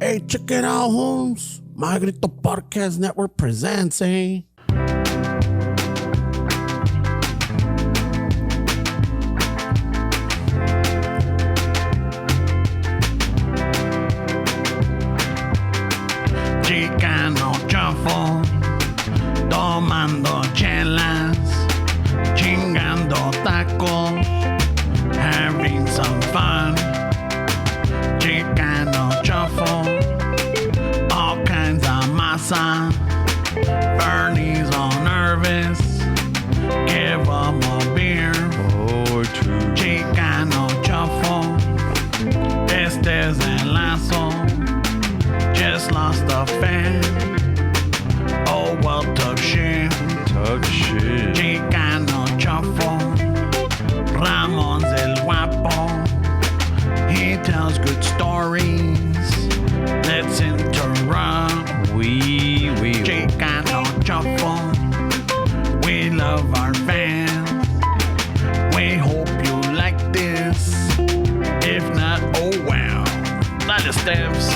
Hey, check it out, Holmes. Magrito Podcast Network presents, eh? Chicano shuffle, tomando chelas, chingando tacos, having some fun. Chicano shuffle, all kinds of masa. Bernie's all nervous, give him a beer. Oh, true. Chicano shuffle, este es el lazo. Just lost a fan. Oh, well, tough shit. Tough shit. Chicano shuffle, Ramon's el guapo. He tells good stories. Let's interrupt. Chicano shuffle. We love our fans. We hope you like this. If not, oh well. Dale, Steps.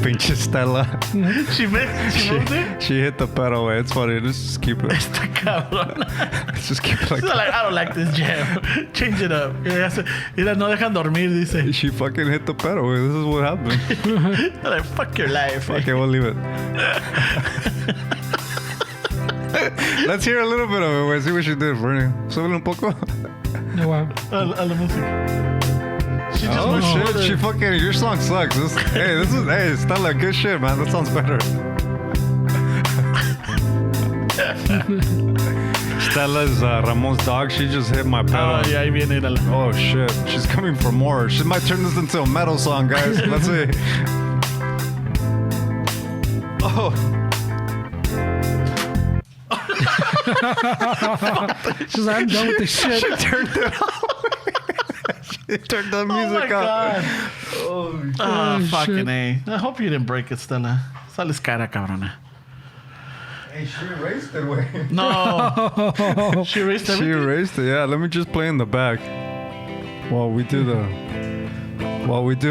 Pinche Stella. She moved it? She hit the pedal. It's funny. Let's just keep it. Está cabrón. Let's just keep it like She's like, I don't like this jam. Change it up. Mira, no dejan dormir, dice. She fucking hit the pedal. This is what happened. They're like, fuck your life. Okay, we'll leave it. Let's hear a little bit of it. Let's see what she did, Bernie. Súbele un poco. No, wow. A la música. She just Oh moved shit! further. She fucking. Your song sucks. Hey, Stella, good shit, man. That sounds better. Stella's Ramon's dog. She just hit my pedal. Oh, yeah, ahí viene. Mírala. Oh shit! She's coming for more. She might turn this into a metal song, guys. Let's see. Oh. She's like, I'm done with this shit. She turned it off. She turned the music God. off. Oh, fucking shit. A. I hope you didn't break it, Stella. Sales cara, cabrona. Hey, she erased it. Wait. No. She erased She everything? erased it. Yeah, let me just play in the back while we do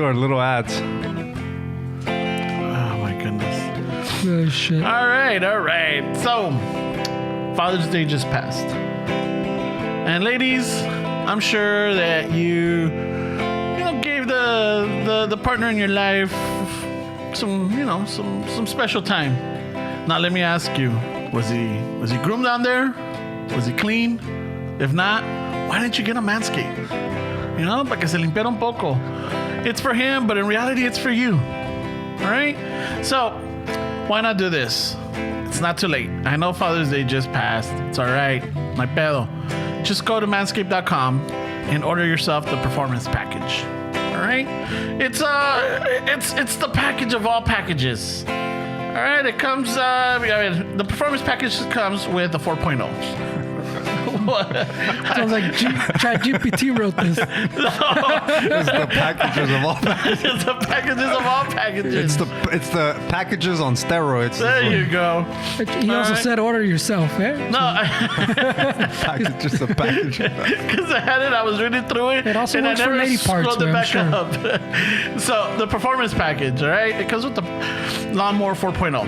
our little ads. Oh, my goodness. Oh, shit. All right. So, Father's Day just passed. And ladies, I'm sure that you gave the partner in your life some special time. Now let me ask you, was he groomed down there? Was he clean? If not, why didn't you get a Manscaped? Para que se limpiara un poco. It's for him, but in reality it's for you. All right? So, why not do this? It's not too late. I know Father's Day just passed. It's all right. My pedo. Just go to manscaped.com and order yourself the performance package. All right? It's the package of all packages. All right? It comes the performance package comes with a 4.0. Sounds like ChatGPT wrote this. It's the packages of all packages. It's the packages of all packages. It's the packages on steroids. There you go. He also right. said order yourself, eh? No, Just a package. because I had it, I was reading through it. It also and works I for never lady parts, scrolled it man, back sure. up. So the performance package, all right, it comes with the Lawnmower 4.0.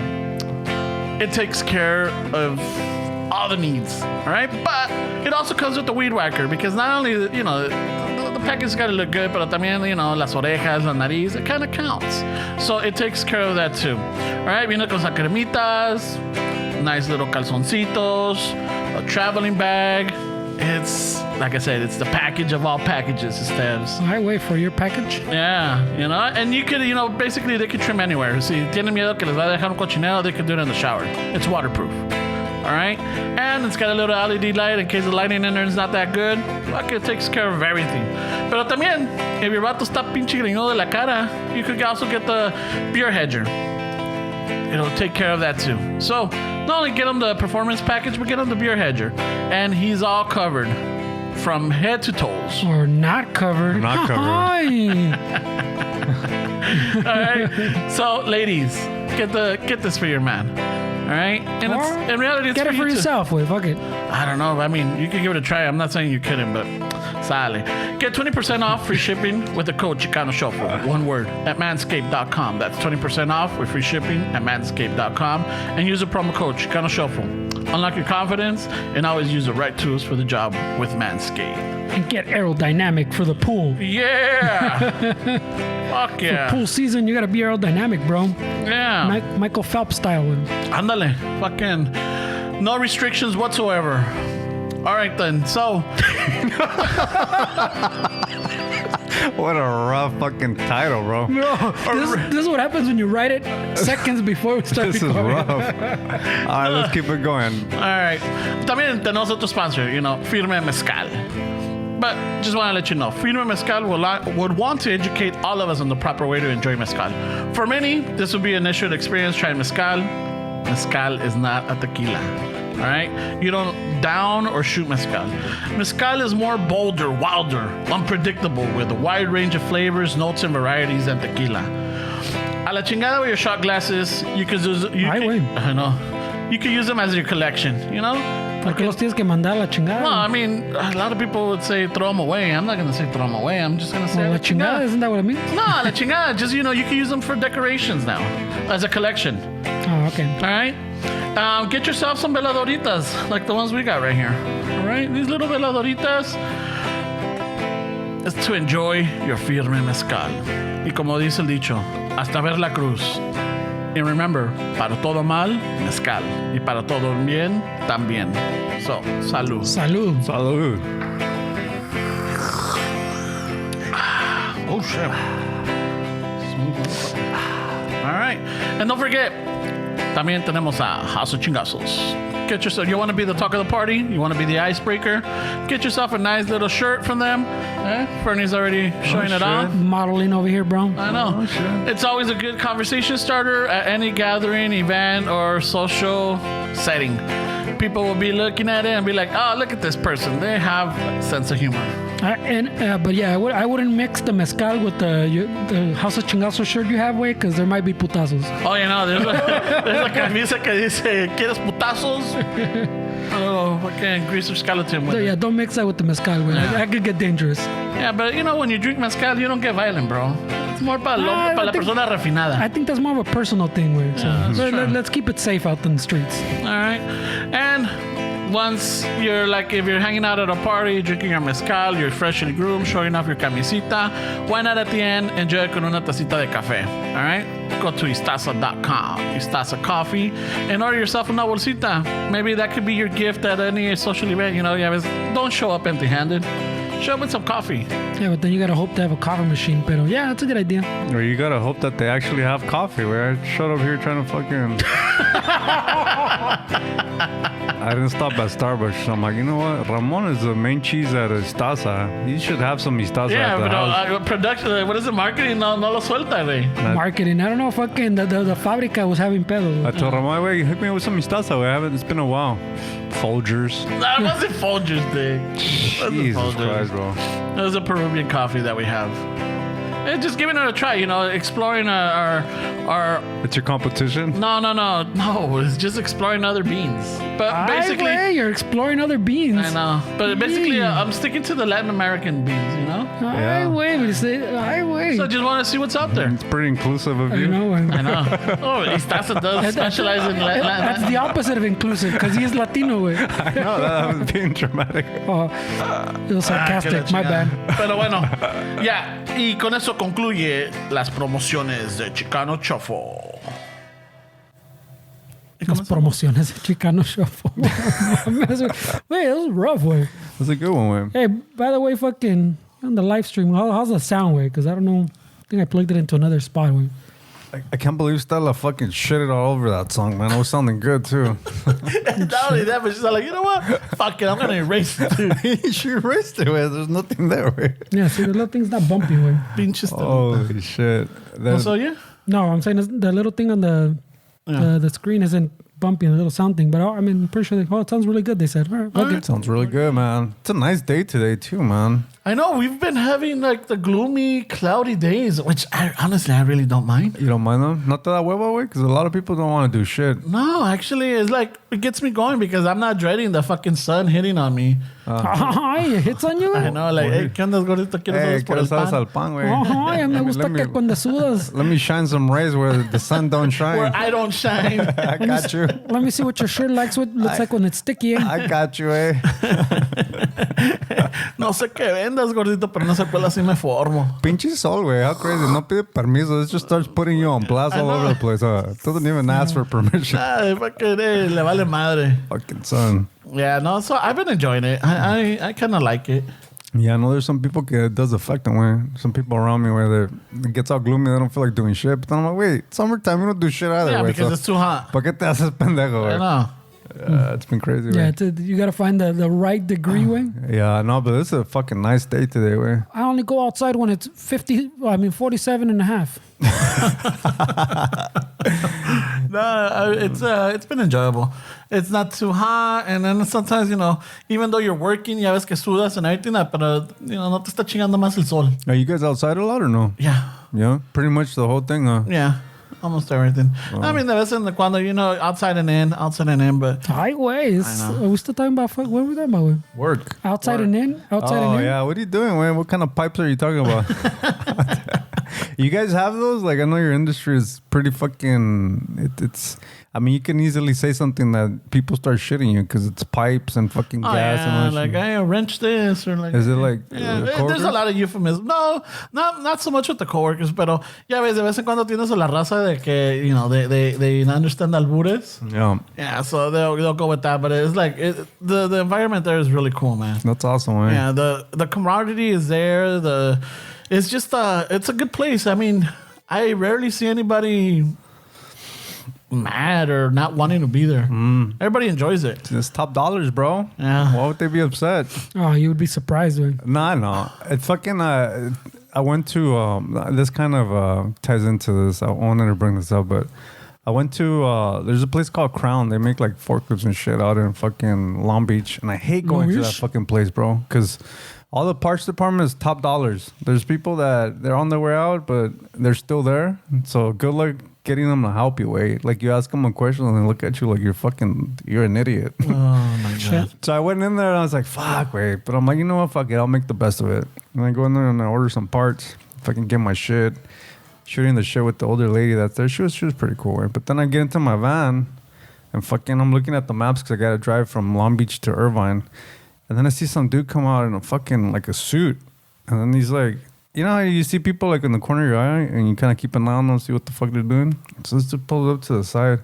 It takes care of all the needs, all right, but it also comes with the weed whacker because not only the package got to look good, but también las orejas, la nariz, it kind of counts. So it takes care of that too, all right. Viene con sus cremitas, nice little calzoncitos, a traveling bag. It's like I said, it's the package of all packages, Steves. I wait for your package. Yeah, and you could, basically they could trim anywhere. Si tienen miedo que les va a dejar un cochinero, they could do it in the shower. It's waterproof. All right, and it's got a little LED light in case the lighting in there is not that good. Fuck, it takes care of everything. Pero también, if your vato está pinche greñudo de la cara, you could also get the beer hedger. It'll take care of that too. So not only get him the performance package, but get him the beer hedger, and he's all covered from head to toes. Or not covered. Not covered. All right. So, ladies, get this for your man. All right. And Or it's, in reality, it's get it for you too. yourself. Wait, fuck it. I don't know. I mean, you can give it a try. I'm not saying you couldn't, but sale. Get 20% off free shipping with the code Chicano Shuffle. One word at manscaped.com. That's 20% off with free shipping at manscaped.com. And use the promo code Chicano Shuffle. Unlock your confidence and always use the right tools for the job with Manscaped. And get aerodynamic for the pool. Yeah. Fuck yeah. Pool season, you gotta be aerodynamic, bro. Yeah. Michael Phelps style. Ándale. Fucking no restrictions whatsoever. All right then. So. What a rough fucking title, bro. No, this is what happens when you write it seconds before we start This is recording. rough. All right, let's keep it going. All right. También tenemos otro sponsor, Firme Mezcal. But just want to let you know, Firme Mezcal would want to educate all of us on the proper way to enjoy mezcal. For many, this will be an initial experience trying mezcal. Mezcal is not a tequila. All right? You don't down or shoot mezcal. Mezcal is more bolder, wilder, unpredictable with a wide range of flavors, notes, and varieties than tequila. A la chingada with your shot glasses, you could use. I know. You could use them as your collection. ¿Por qué los tienes que mandar a la chingada? Well, I mean, a lot of people would say throw them away. I'm not going to say throw them away. I'm just going to say Well, la chingada, isn't that what it means? No, la chingada. Just, you can use them for decorations now as a collection. Oh, okay. All right? Get yourself some veladoritas like the ones we got right here. All right? These little veladoritas is to enjoy your firme mezcal. Y como dice el dicho, hasta ver la cruz. And remember, para todo mal, mezcal. Y para todo bien, también. So, salud. Salud. Salud. Oh, shit. All right. And don't forget, también tenemos a House of Chingazos. Get yourself, you want to be the talk of the party? You want to be the icebreaker? Get yourself a nice little shirt from them. Fernie's already showing it off. Modeling over here, bro. I know. It's always a good conversation starter at any gathering, event, or social setting. People will be looking at it and be like, oh, look at this person. They have a sense of humor. But yeah, I wouldn't mix the mezcal with the House of Chingazo shirt you have, way, because there might be putazos. Oh, there's a camisa que dice, ¿quieres putazos? Oh, fucking grease your skeleton with So, it. yeah, don't mix that with the mezcal, way. Yeah. That could get dangerous. Yeah, but when you drink mezcal, you don't get violent, bro. It's more para la persona refinada. I think that's more of a personal thing, way. So Yeah, that's true. let's keep it safe out in the streets. All right. And once you're if you're hanging out at a party, drinking your mezcal, you're freshly groomed, showing off your camisita, why not at the end enjoy it con una tacita de café? All right? Go to istaza.com, Istaza Coffee, and order yourself una bolsita. Maybe that could be your gift at any social event. Don't show up empty-handed. Show up with some coffee. Yeah, but then you gotta hope to have a coffee machine. Pero yeah, that's a good idea. Or you gotta hope that they actually have coffee. Where I showed up here trying to fucking. I didn't stop at Starbucks. So I'm like, you know what? Ramon is the main cheese at Istaza. You should have some Istaza Yeah, at the but house. production, what is it? Marketing? No lo suelta, güey. Marketing. I don't know. Fucking the fábrica was having pedos. I told Ramon, wait, hook me up with some Istaza. It's been a while. Folgers. That wasn't Folgers Day. Jesus Christ, bro. It was a Peruvian coffee that we have. And just giving it a try, exploring our It's your competition? No, it's just exploring other beans. But basically, Ay, you're exploring other beans. I know. But basically, I'm sticking to the Latin American beans, Ay, güey, but say, ay, güey. So I just want to see what's out there. It's pretty inclusive of I you. know. I know. Oh, Istaza does specialize in Latin. That's the opposite of inclusive, because he is Latino, güey. I know, that was being dramatic. Oh, it was sarcastic. My bad. Pero bueno, ya. Y con eso concluye las promociones de Chicano Shuffle. Las promociones de Chicano Shuffle. Wait, that was rough, way. That's a good one, man. Hey, by the way, fucking on the live stream, how's the sound, way? Because I don't know. I think I plugged it into another spot, way. I can't believe Stella fucking shitted all over that song, man. It was sounding good too. Not only that, but she's like, you know what? Fuck it, I'm gonna erase it too. She erased it, man. There's nothing there, man. Yeah, see, the little thing's not bumpy, way. Pinches. Holy shit. So yeah. No, I'm saying the little thing on the screen isn't bumpy, the little sound thing. But I mean, I'm pretty sure it sounds really good. They said, all right, okay. Sounds really good, man. It's a nice day today too, man. I know we've been having like the gloomy, cloudy days, which I really don't mind. You don't mind them? Not that way, because a lot of people don't want to do shit. No, actually, it's like it gets me going because I'm not dreading the fucking sun hitting on me. It hits on you. I know, like, hey, ¿qué andas, gordito? ¿Quieres Hey, saludos por el ¿quieres pan? al pan, güey? Ay, me gusta que cuando sudas. Let me shine some rays where the sun don't shine. Where I don't shine. I got you. Let me see what your shirt looks like when it's sticky. Eh? I got you, eh? No sé qué vendas, gordito, pero no sé cuál así me formo. Pinche sol, güey. How crazy. No pide permiso. It just starts putting you on blast all over the place. It doesn't even ask for permission. Ay, fucking, le vale madre. Fucking sun. Yeah, no, so I've been enjoying it. I kind of like it. Yeah, I know there's some people it does affect them. Where some people around me where it gets all gloomy, they don't feel like doing shit. But then I'm like, wait, summertime, you don't do shit either. Yeah, güey. because it's too hot. ¿Por qué te haces pendejo, I güey? know. It's been crazy, Yeah, güey. you got to find the right degree way. Yeah, no, but it's a fucking nice day today, güey. I only go outside when it's 47 and a half. No, it's been enjoyable. It's not too hot, and then sometimes, even though you're working, ya ves que sudas and everything, pero, no te está chingando más el sol. Are you guys outside a lot or no? Yeah. Yeah, pretty much the whole thing, huh? Yeah. Almost everything. I mean, de vez en cuando, outside and in, but... Hi, way. Are we still talking about what were we talking about? Way? Work. Outside and in? Outside and in? Yeah. What are you doing, man? What kind of pipes are you talking about? You guys have those? Like, I know your industry is pretty fucking... It's... I mean, you can easily say something that people start shitting you because it's pipes and fucking gas and all that like, shit. I wrench this or like... Is it like... Yeah, there's a lot of euphemisms. No, not so much with the coworkers, pero ya ves, de vez en cuando tienes a la raza de que, they understand albures. Yeah. Yeah, so they'll go with that, but it's like, the environment there is really cool, man. That's awesome, man. Yeah, the camaraderie is there. It's just, it's a good place. I mean, I rarely see anybody mad or not wanting to be there. Everybody enjoys it. It's top dollars, bro. Yeah. Why would they be upset? Oh, you would be surprised, man. No. It's fucking... I went to... this kind of ties into this. I wanted to bring this up, but I went to... there's a place called Crown. They make like forklifts and shit out in fucking Long Beach. And I hate going to that fucking place, bro. Because all the parts department is top dollars. There's people that they're on their way out, but they're still there. So good luck getting them to help you, wait. Like, you ask them a question and they look at you like you're an idiot. Oh, my God. So I went in there and I was like, fuck, wait. But I'm like, you know what? Fuck it. I'll make the best of it. And I go in there and I order some parts. If I can get my shit. Shooting the shit with the older lady that's there. She was pretty cool, right? But then I get into my van and fucking I'm looking at the maps because I got to drive from Long Beach to Irvine. And then I see some dude come out in a fucking, like, a suit. And then he's like, you know how you see people like in the corner of your eye and you kind of keep an eye on them, see what the fuck they're doing? So this dude pulls up to the side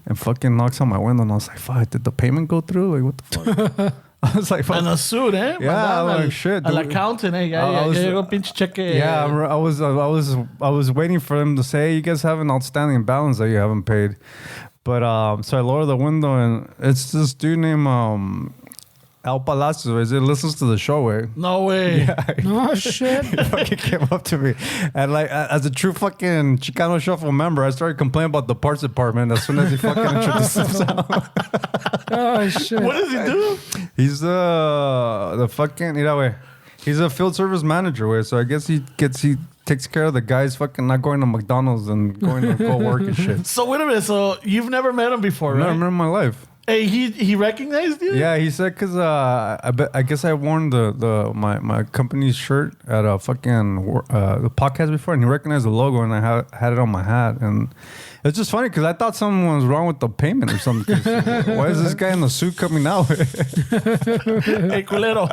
and fucking knocks on my window and I was like, fuck, did the payment go through? Like, what the fuck? I was like, fuck. And a suit, eh? Yeah, I'm like, shit. Al accountant, eh? Ya llegó pinche cheque. Yeah, I was waiting for him to say, you guys have an outstanding balance that you haven't paid. But, so I lower the window and it's this dude named, Al Palacios, he listens to the show, eh? No way. Yeah, Oh, shit. he fucking came up to me. And like, as a true fucking Chicano Shuffle member, I started complaining about the parts department as soon as he fucking introduced himself. Oh, shit. What does he do? He's the fucking, he's a field service manager, way. So I guess he takes care of the guys fucking not going to McDonald's and going to go work and shit. So wait a minute. So you've never met him before, right? Never met in my life. Hey, he recognized you? Yeah, he said because I guess I worn my company's shirt at a fucking the podcast before, and he recognized the logo, and I had it on my hat, and It's just funny because I thought something was wrong with the payment or something. Why is this guy in the suit coming out? Hey, culero.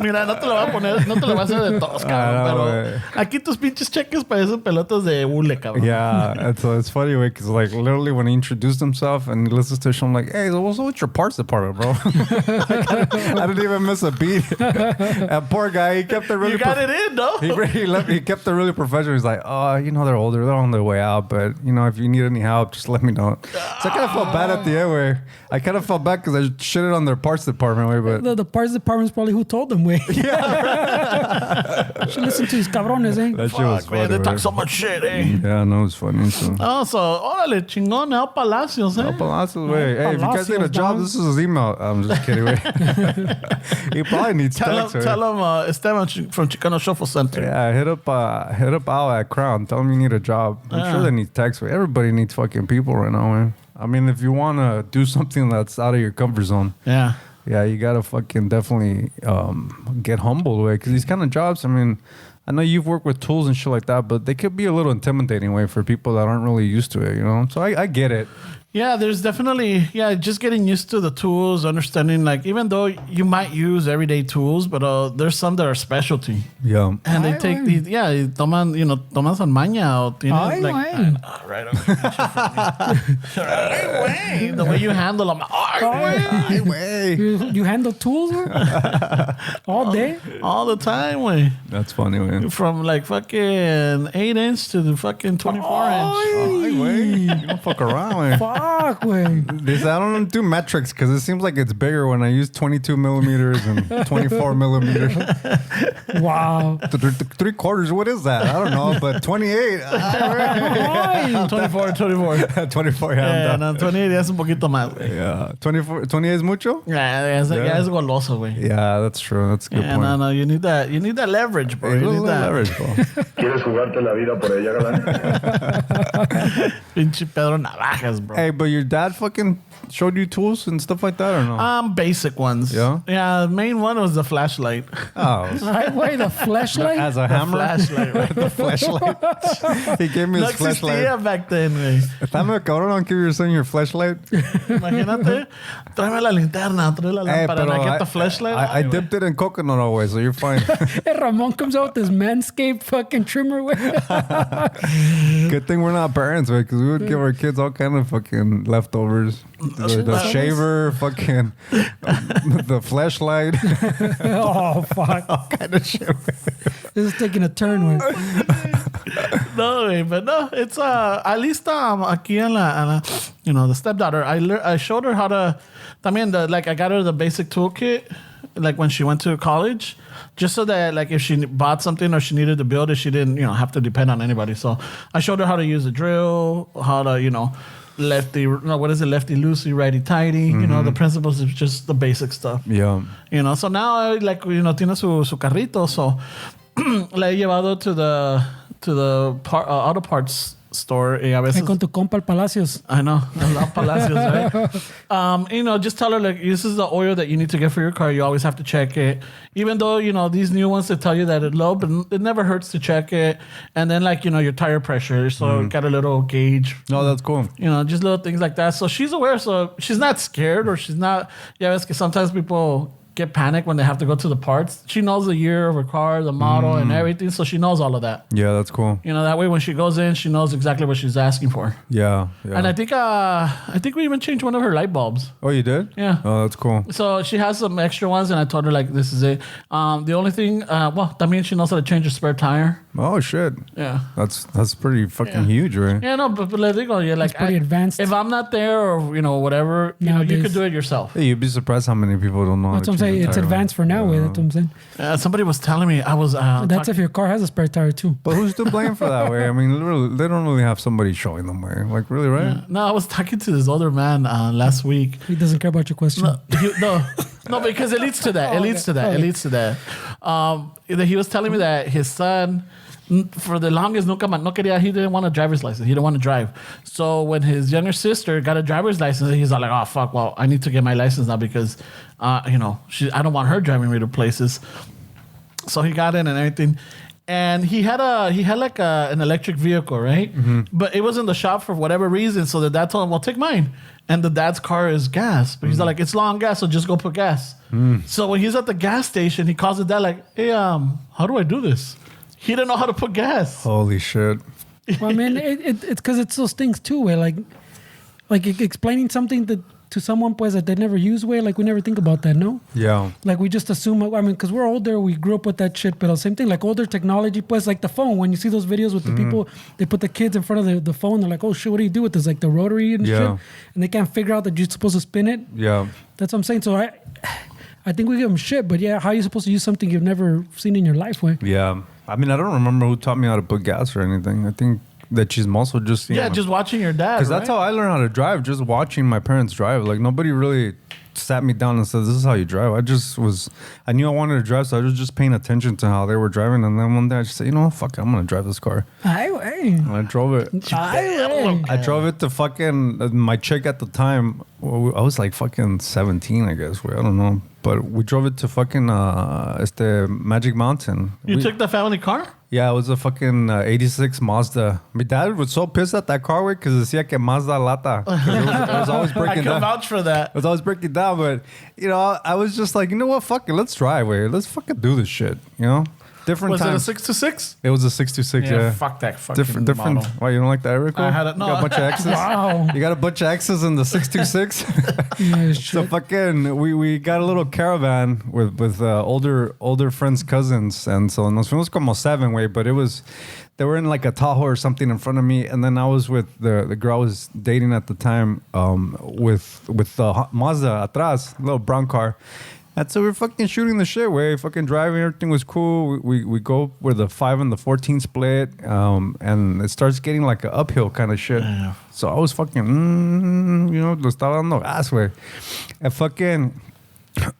Mira, no te lo voy a poner, no te lo voy a hacer de tos, cabrón. Pero aquí tus pinches cheques parecen pelotas de hule, cabrón. Yeah, it's funny because like literally when he introduced himself and he listens to the show, I'm like, hey, so what's with your parts department, bro? I didn't even miss a beat. That poor guy, he kept it really. You got it in, no? He kept it really professional. He's like, oh, you know, they're older, they're on their way out, but you know, if you need any help, just let me know. So I kind of felt bad at the end where I kind of felt bad because I shitted on their parts department way, but The parts department's probably who told them, way. Yeah. Should listen to these cabrones, eh? that shit was Fuck, funny. man, they talk man. so much shit, eh? Yeah, no, it's funny. So. Oh, so, órale, chingón, El Palacios, eh? El Palacios, way. Hey, if you guys need a Palacios, job, dog. this is his email. I'm just kidding, way. He probably needs text. Tell him Esteban from Chicano Shuffle Center. Yeah, hit up Al at Crown. Tell him you need a job. I'm sure they need text. Everybody needs fucking people right now, man. I mean, if you want to do something that's out of your comfort zone, Yeah. yeah, you gotta fucking definitely get humbled, way. Because these kind of jobs, I mean, I know you've worked with tools and shit like that, but they could be a little intimidating, way, for people that aren't really used to it, you know. So I get it. Yeah, there's definitely, just getting used to the tools, understanding, like, even though you might use everyday tools, but there's some that are specialty. Yeah. And they Ay, take güey. these, toman san maña, o tienen, Ay, like, güey. right away. The way you handle them. Ay, güey. You handle tools, güey? All day? All the time, way. That's funny, man. From, like, fucking 8-inch to the fucking 24-inch. Ay, güey. You don't fuck around, man. Fuck, güey. I don't do metrics because it seems like it's bigger when I use 22 millimeters and 24 millimeters. Wow. 3/4, what is that? I don't know, but 28. Ay. 24, 24, yeah. Yeah, I'm done. no, 28 ya es un poquito más, güey. Yeah. 28 is mucho? Ya es goloso, güey. Yeah, that's true. That's a good Yeah, point. no, you need that leverage, bro. Hey, You little need that leverage, bro. ¿Quieres jugarte la vida por ella, galán? pinche Pedro Navajas, bro. Hey, but your dad fucking showed you tools and stuff like that, or no? Basic ones. Yeah? Yeah, the main one was the flashlight. Oh. Ay, güey, the flashlight? As a hammer? Flashlight, right? The flashlight. He gave me No his flashlight. existía back then, güey. Dame cabrón, I'll give your son your flashlight. Imagínate. Tráeme la linterna, trae la Hey, lámpara. And I pero get the flashlight. I Ay, güey. dipped it in coconut always, so you're fine. Hey, Ramon comes out with this Manscaped fucking trimmer, güey. Good thing we're not parents, right? Because we would give our kids all kind of fucking leftovers. The shaver, fucking the flashlight, Oh, fuck. all kind of shit. This is taking a turn, güey. No, güey, but no, it's at least aquí en la the stepdaughter, I showed her how to. También I got her the basic toolkit, like when she went to college, just so that like if she bought something or she needed to build it, she didn't have to depend on anybody. So I showed her how to use a drill, how to lefty, what is it, lefty loosey, righty tighty. The principles is just the basic stuff. Yeah. So now tiene su carrito, so la he llevado to the auto parts store y a Hey, veces con tu compa el Palacios. I know, El Palacios, right? Just tell her like this is the oil that you need to get for your car. You always have to check it, even though these new ones that tell you that it's low, but it never hurts to check it. And then your tire pressure, so got a little gauge. No, that's cool. Just little things like that. So she's aware, so she's not scared or she's not. Yeah, it's 'cause sometimes people get panicked when they have to go to the parts. She knows the year of her car, the model, and everything, so she knows all of that. Yeah, that's cool. That way when she goes in, she knows exactly what she's asking for. Yeah. And I think we even changed one of her light bulbs. Oh, you did? Yeah. Oh, that's cool. So she has some extra ones, and I told her like this is it. The only thing, that means she knows how to change a spare tire. Oh shit. Yeah. That's pretty fucking huge, right? Yeah, no, but let it go. Yeah, like It's pretty advanced. If I'm not there or whatever, you Nowadays. could do it yourself. Hey, you'd be surprised how many people don't know. That's how what to I'm saying. change a It's tire, advanced for now, güey. That's what I'm saying. Somebody was telling me I was. That's if your car has a spare tire, too. But who's to blame for that, way? I mean, literally, they don't really have somebody showing them, way. Like, really, right? No, I was talking to this older man last week. He doesn't care about your question. No, because it leads to that. It leads to that. It leads to that. He was telling me that his son, for the longest, he didn't want a driver's license. He didn't want to drive. So when his younger sister got a driver's license, he's like, oh, fuck, well, I need to get my license now because, I don't want her driving me to places. So he got in and everything. And he had like an electric vehicle, right? But it was in the shop for whatever reason. So the dad told him, well, take mine. And the dad's car is gas. But he's like, it's low on gas, so just go put gas. So when he's at the gas station, he calls the dad like, hey, how do I do this? He didn't know how to put gas. Holy shit. Well, I mean, it's because it's those things too, where like explaining something to someone pues that they never use, way like we never think about that, no? Yeah. Like we just assume, I mean, because we're older, we grew up with that shit, but same thing, like older technology, pues like the phone, when you see those videos with the people, they put the kids in front of the phone, they're like, oh shit, what do you do with this? Like the rotary and shit. And they can't figure out that you're supposed to spin it. Yeah. That's what I'm saying. So I think we give them shit, but yeah, how are you supposed to use something you've never seen in your life, way? Yeah. I mean, I don't remember who taught me how to put gas or anything. I think that she's also just Just watching your dad. because that's how I learned how to drive, just watching my parents drive. Like nobody really sat me down and said, this is how you drive. I knew I wanted to drive, so I was just paying attention to how they were driving. And then one day I just said, you know what, fuck it, I'm gonna drive this car. And I drove it. I drove it to fucking my chick at the time. I was like fucking 17, I guess. I don't know. But we drove it to fucking Magic Mountain. You took the family car? Yeah, it was a fucking 86 Mazda. My dad was so pissed at that car, because decía que Masda Lata. It was always I breaking can down. vouch for that. It was always breaking down, but, I was just like, you know what? Fuck it. Let's drive, Let's fucking do this shit, Different Was times. it a 626? It was a 626, yeah. Fuck that fucking Different. model. Why, you don't like that, Eric? I had it. You No. got a bunch of X's? Wow. You got a bunch of X's in the 626? Yeah, So shit. fucking, we got a little caravan with older friends' cousins, and so nos fuimos como 7, way, but they were in like a Tahoe or something in front of me, and then I was with the girl I was dating at the time, with the Mazda atrás, little brown car. And so we're fucking shooting the shit, way fucking driving, everything was cool. We go where the 5 and the 14 split, and it starts getting like an uphill kind of shit. Yeah. So I was fucking, lo estaba dando gas, way. And fucking,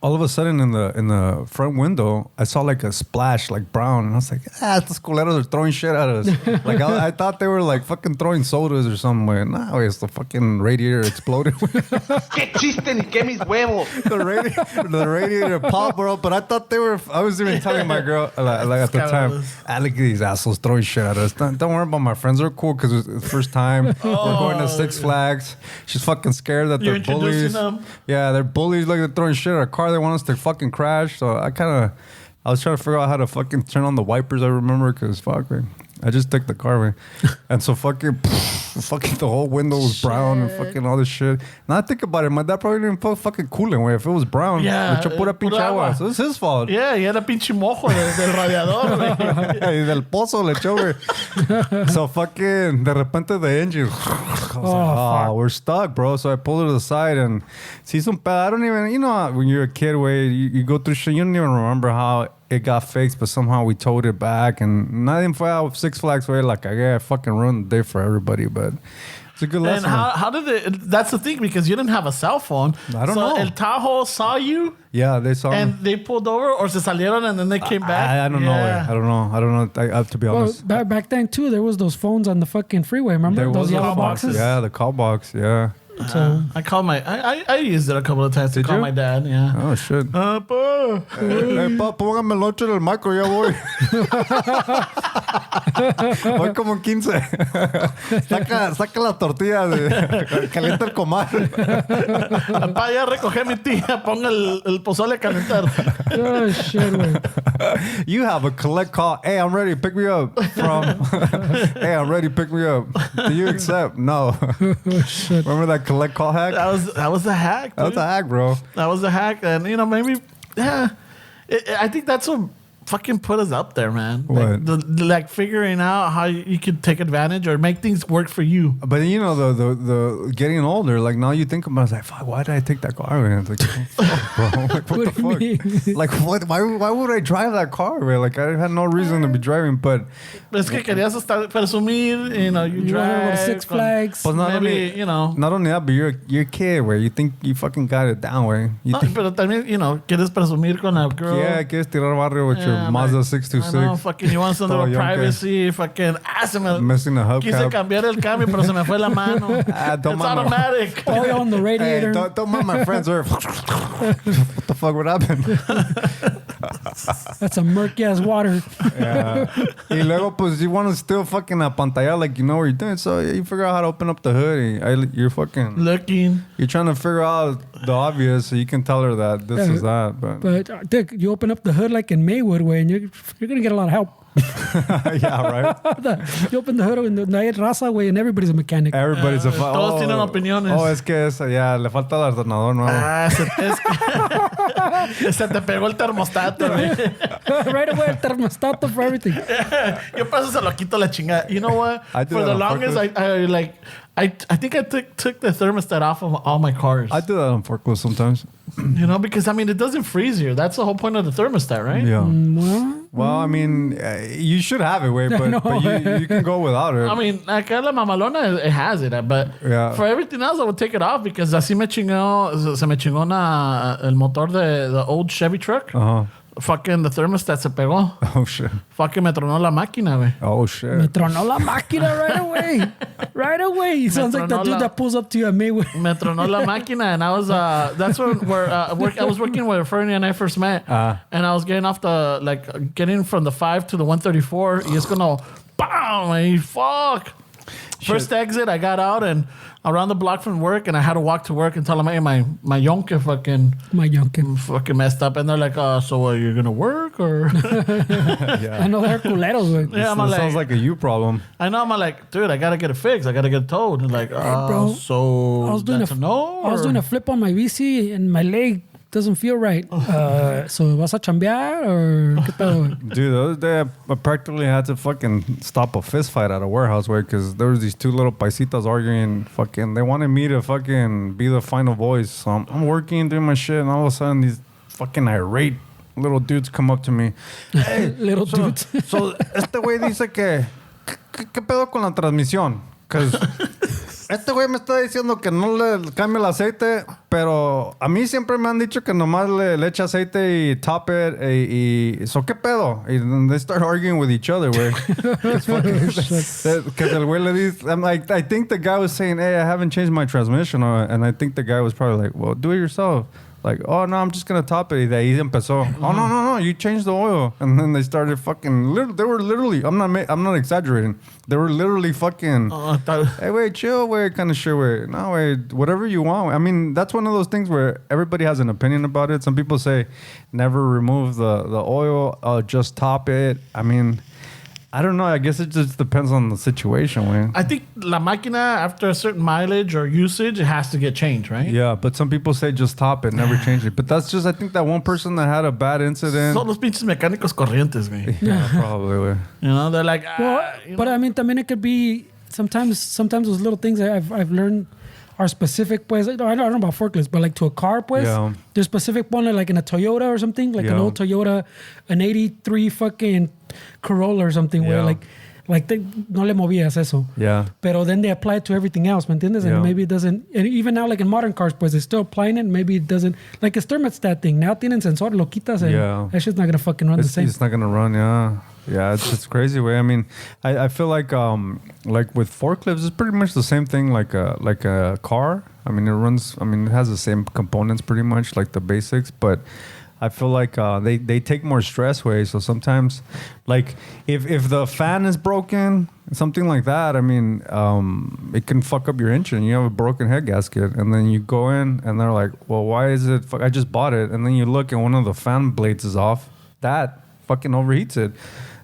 all of a sudden in the front window, I saw like a splash, like brown, and I was like, estos culeros are throwing shit at us. Like I thought they were like fucking throwing sodas or something. Way. Nah, it's the fucking radiator exploded. ¡Qué chiste ni qué mis huevos! the radiator popped, bro. But I thought I was even telling my girl like at the time, look at these assholes throwing shit at us. Don't worry about my friends. They're cool because it's the first time we're going to Six Flags. She's fucking scared that You're they're bullies. introducing them? Yeah, they're bullies. Like they're throwing shit at our car. They want us to fucking crash. So I was trying to figure out how to fucking turn on the wipers. I remember because fuck, man. I just took the car, man. And so fucking the whole window was brown and fucking all this shit. Now I think about it, my dad probably didn't put fucking coolant, way. If it was brown, Yeah, le echó pura pinche pura agua. agua. So it's his fault. Yeah, y era pinche mojo del radiador, güey. Y del pozo le echó, güey. So fucking, de repente the engine. I was like, we're stuck, bro. So I pulled it to the side and see some I don't even, when you're a kid, way, you go through shit, you don't even remember how it got fixed, but somehow we towed it back. And nadie fue a Six Flags, way. Like, I fucking ruined the day for everybody, but it's a good lesson. And how did it? That's the thing, because you didn't have a cell phone. I don't know. El Tahoe saw you Yeah, they saw and me. they pulled over, or se salieron and then they came back. I don't know. Yeah. I don't know. I have to be Well, honest. back then too, there was those phones on the fucking freeway. Remember There those was yellow call boxes? boxes. Yeah, the call box. Yeah. So I called I used it a couple of times to Did call you? my dad. Yeah. Oh, shit. Pa. Hey, pa, póngame el lonche del macro, ya voy. Voy como en 15. Saca la tortilla, calienta el comal. Pa, ya recogí a mi tía. Ponga el pozole a calentar. oh shit, güey. You have a collect call. Hey, I'm ready. Pick me up. Hey, I'm ready. Pick me up. Do you accept? No. Shit. Remember that collect call hack? That was a hack. That was a hack, bro. That was a hack, and maybe, yeah. I think that's what fucking put us up there, man. What? Like figuring out how you could take advantage or make things work for you. But the getting older, like now you think about it, it's like, fuck, why did I take that car, man? It's like, fuck, bro. Like, what the What do you fuck? mean? Like, what? Why would I drive that car, man? Like, I had no reason to be driving, but Es que querías estar presumir, you You wanna go drive. to Six con- Flags? Pues not Maybe, only, not only that, but you're a kid, where you think you fucking got it down, where you No, think, pero también, quieres presumir con la girl. yeah, quieres tirar barrio with your Yeah, Mazda like, 626. I know, fucking, you want some Todo little yonke. privacy, fucking, Missing the hubcap. Quise cambiar el cambio, pero se me fue la mano. It's don't mind my- automatic. Oh, on the Hey, radiator. don't mind my friends. What the fuck would happen? That's a murky ass water. Yeah. Y luego, pues, you want to still fucking apantallar like you know what you're doing. So you figure out how to open up the hood. You're fucking... Looking. You're trying to figure out the obvious so you can tell her that this is that. But Dick, you open up the hood like in Maywood way and you're going to get a lot of help. Yeah, right? You open the hood and no hay raza way and everybody's a mechanic. Everybody's a... Todos tienen opiniones. Oh, es que ya, le falta el alternador nuevo. Se te pegó el termostato, güey. Right away, el termostato for everything. Yo paso se lo quito la chingada. You know what? I do For that the on longest, purpose. I think I took the thermostat off of all my cars. I do that on forklift sometimes. You know, because I mean, it doesn't freeze here. That's the whole point of the thermostat, right? Yeah. Well, I mean, you should have it, but you can go without it. I mean, acá la mamalona, it has it, but Yeah. for everything else, I would take it off because así se me chingó el motor de the old Chevy truck. Uh-huh. Fucking the thermostat se pegó. Oh, shit. Fucking me tronó la máquina, güey. Oh, shit. Me tronó la máquina right away. Right away. He sounds like the tronó dude la- that pulls up to you at Maywood. Me tronó la máquina, and I was that's where I was working where Fernie and I first met, and I was getting off getting from the 5 to the 134. Y es como, bam, and fuck. First exit, I got out and around the block from work, and I had to walk to work and tell them, hey, my yonke fucking messed up, and they're like, so are you gonna work or? I know they're culeros, güey. Yeah, I'm That like, sounds like a you problem. I know, I'm like, dude, I gotta get it fixed. I gotta get it towed. And like, bro, so I was doing that's a no. I was or- doing a flip on my VC and my leg doesn't feel right. So vas a chambear or qué pedo, güey? Dude, the other day I practically had to fucking stop a fist fight at a warehouse where because there was these two little paisitas arguing. Fucking, they wanted me to fucking be the final voice. So I'm working, doing my shit, and all of a sudden these fucking irate little dudes come up to me. Hey, Little dudes. So este güey dice que ¿qué pedo con la transmisión? Because este güey me está diciendo que no le cambie el aceite, pero a mí siempre me han dicho que nomás le echa aceite y top it y so ¿qué pedo? Y they start arguing with each other, güey. Because el güey le dice, I'm like, I think the guy was saying, hey, I haven't changed my transmission, and I think the guy was probably like, well, do it yourself. Like, oh, no, I'm just going to top it. Y de ahí empezó. Oh, no, you changed the oil. And then they started fucking... They were literally... I'm not exaggerating. They were literally fucking... Hey, wait, chill, wait, kind of shit, wait. No, wait, whatever you want. I mean, that's one of those things where everybody has an opinion about it. Some people say, never remove the oil, just top it. I mean... I don't know. I guess it just depends on the situation, man. I think la máquina, after a certain mileage or usage, it has to get changed, right? Yeah, but some people say just top it, never change it. But that's just, I think, that one person that had a bad incident. Son los pinches mecánicos corrientes, güey. Yeah, probably. Güey. You know, they're like, Well, but I mean, también it could be sometimes those little things that I've learned are specific, pues. I don't know about forklifts, but like to a car, pues. Yeah. There's specific one like in a Toyota or something, like an Yeah. old Toyota, an 83 fucking Corolla or something, where Yeah. no le movías eso. Yeah. Pero then they apply it to everything else, ¿me entiendes? Yeah. And maybe it doesn't, and even now, like in modern cars, pues, they're still applying it, maybe it doesn't, like a thermostat thing. Now tienen sensor, lo quitas, and Yeah. that shit's not gonna fucking run the same. It's not gonna run, yeah. Yeah, it's just crazy way. I mean, I feel like with forklifts, it's pretty much the same thing like a car. I mean, it has the same components pretty much, like the basics, but I feel like they take more stress away. So sometimes, like if the fan is broken, something like that, I mean, it can fuck up your engine. You have a broken head gasket, and then you go in, and they're like, "Well, why is it? I just bought it." And then you look, and one of the fan blades is off. That fucking overheats it.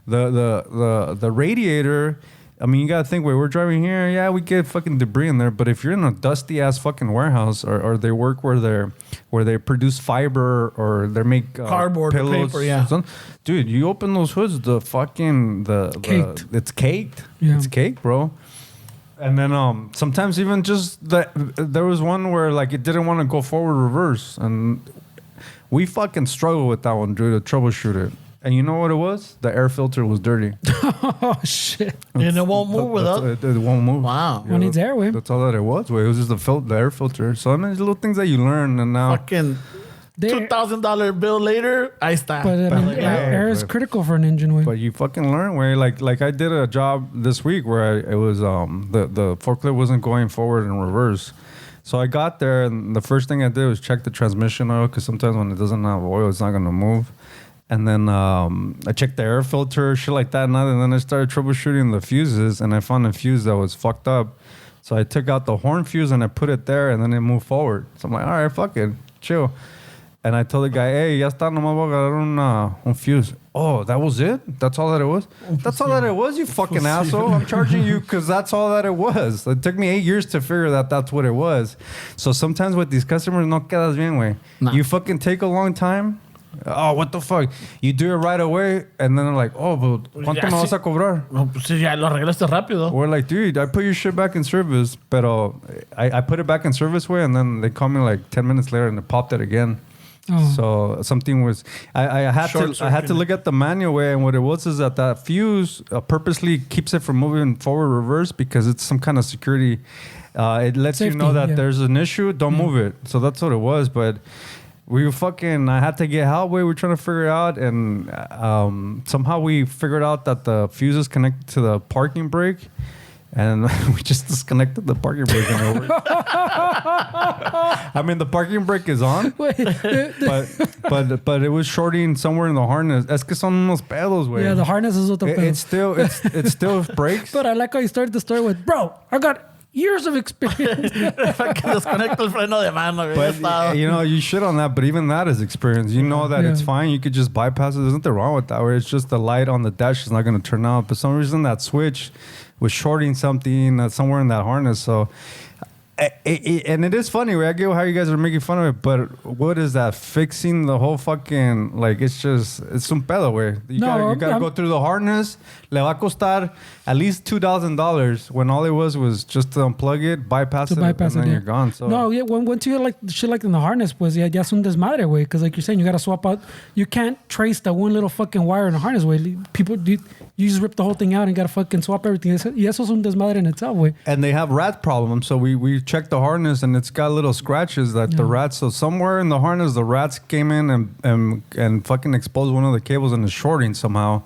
The radiator. I mean, you gotta think, wait, we're driving here, yeah, we get fucking debris in there, but if you're in a dusty ass fucking warehouse or they work where they produce fiber or they make Cardboard or pillows, paper, yeah. Dude, you open those hoods, Caked. it's caked. Yeah. It's caked, bro. And then sometimes even just there was one where like it didn't want to go forward reverse, and we fucking struggled with that one, dude, to troubleshoot it. And you know what it was? The air filter was dirty. Oh, shit. and it won't move without. It won't move. Wow. One needs air, güey. That's all that it was. It was just the air filter. So I mean, there's little things that you learn, and now Fucking There- $2,000 bill later, ahí está. But I mean, air is but- critical for an engine, way. But you fucking learn where like I did a job this week where it was the forklift wasn't going forward and reverse. So I got there and the first thing I did was check the transmission oil because sometimes when it doesn't have oil, it's not gonna move. And then I checked the air filter, shit like that. And then I started troubleshooting the fuses, and I found a fuse that was fucked up. So I took out the horn fuse and I put it there, and then it moved forward. So I'm like, all right, fuck it, chill. And I told the guy, hey, ya está, nomás voy a agarrar un fuse. Oh, that was it? That's all that it was? That's all that it was, you fucking asshole. I'm charging you because that's all that it was. It took me 8 years to figure that that's what it was. So sometimes with these customers, no quedas bien, güey. Nah. You fucking take a long time. Oh, what the fuck? You do it right away, and then they're like, oh, but ¿cuánto me vas a cobrar? No, pues sí, ya lo arreglaste rápido. We're like, dude, I put your shit back in service, pero I put it back in service way, and then they call me like 10 minutes later, and it popped it again. Oh. So something was I had to look at the manual way, and what it was is that fuse purposely keeps it from moving forward reverse because it's some kind of security. It lets Safety, you know that yeah. there's an issue. Don't move it. So that's what it was, but. I had to get help. We were trying to figure it out, and somehow we figured out that the fuse is connected to the parking brake, and we just disconnected the parking brake. And it worked. I mean, the parking brake is on, but it was shorting somewhere in the harness. Es que son unos pedos, güey. Yeah, the harness is otro pedo. It still breaks. But I like how you started the story with, bro, I got years of experience. Que desconecta el freno de mano, güey. But you shit on that, but even that is experience. You know that it's fine. You could just bypass it. There's nothing wrong with that. Where it's just the light on the dash is not going to turn out. But for some reason that switch was shorting something somewhere in that harness. So, and it is funny. I get how you guys are making fun of it, but what is that? Fixing the whole fucking it's un pedo, güey. You gotta go through the harness. Le va a costar at least $2,000 when all it was just to unplug it, bypass it, and then you're gone. So no, yeah, once you get like shit like in the harness, pues ya es un desmadre, güey. Because like you're saying, you gotta swap out. You can't trace that one little fucking wire in the harness, güey. People, you just rip the whole thing out and gotta fucking swap everything. Y eso es un desmadre in itself, güey. And they have rat problems, so we checked the harness and it's got little scratches that the rats. So somewhere in the harness, the rats came in and fucking exposed one of the cables and it's shorting somehow.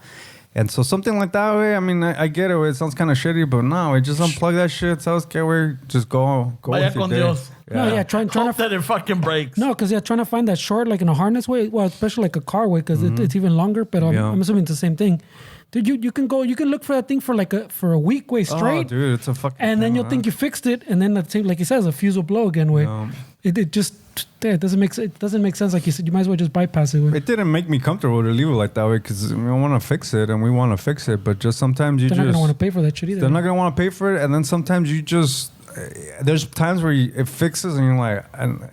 And so something like that way, I mean, I get it. It sounds kind of shitty, but no, we just unplug that shit. ¿Sabes qué, güey? Just go Vaya with your con day. Dios. No, yeah, trying Hope to that it fucking breaks. no, because trying to find that short like in a harness way. Well, especially like a car way, because it's even longer. But I'm assuming it's the same thing. Dude, you can look for that thing for a week way straight. Oh, dude, it's a fucking. And then you'll think you fixed it, and then that same, like he says, a fuse will blow again. Way it just doesn't make sense. Like you said, you might as well just bypass it. It didn't make me comfortable to leave it like that way because we want to fix it and we want to fix it, but just sometimes they're not gonna want to pay for that shit either. They're not gonna want to pay for it, and then sometimes you just. There's times where it fixes and you're like,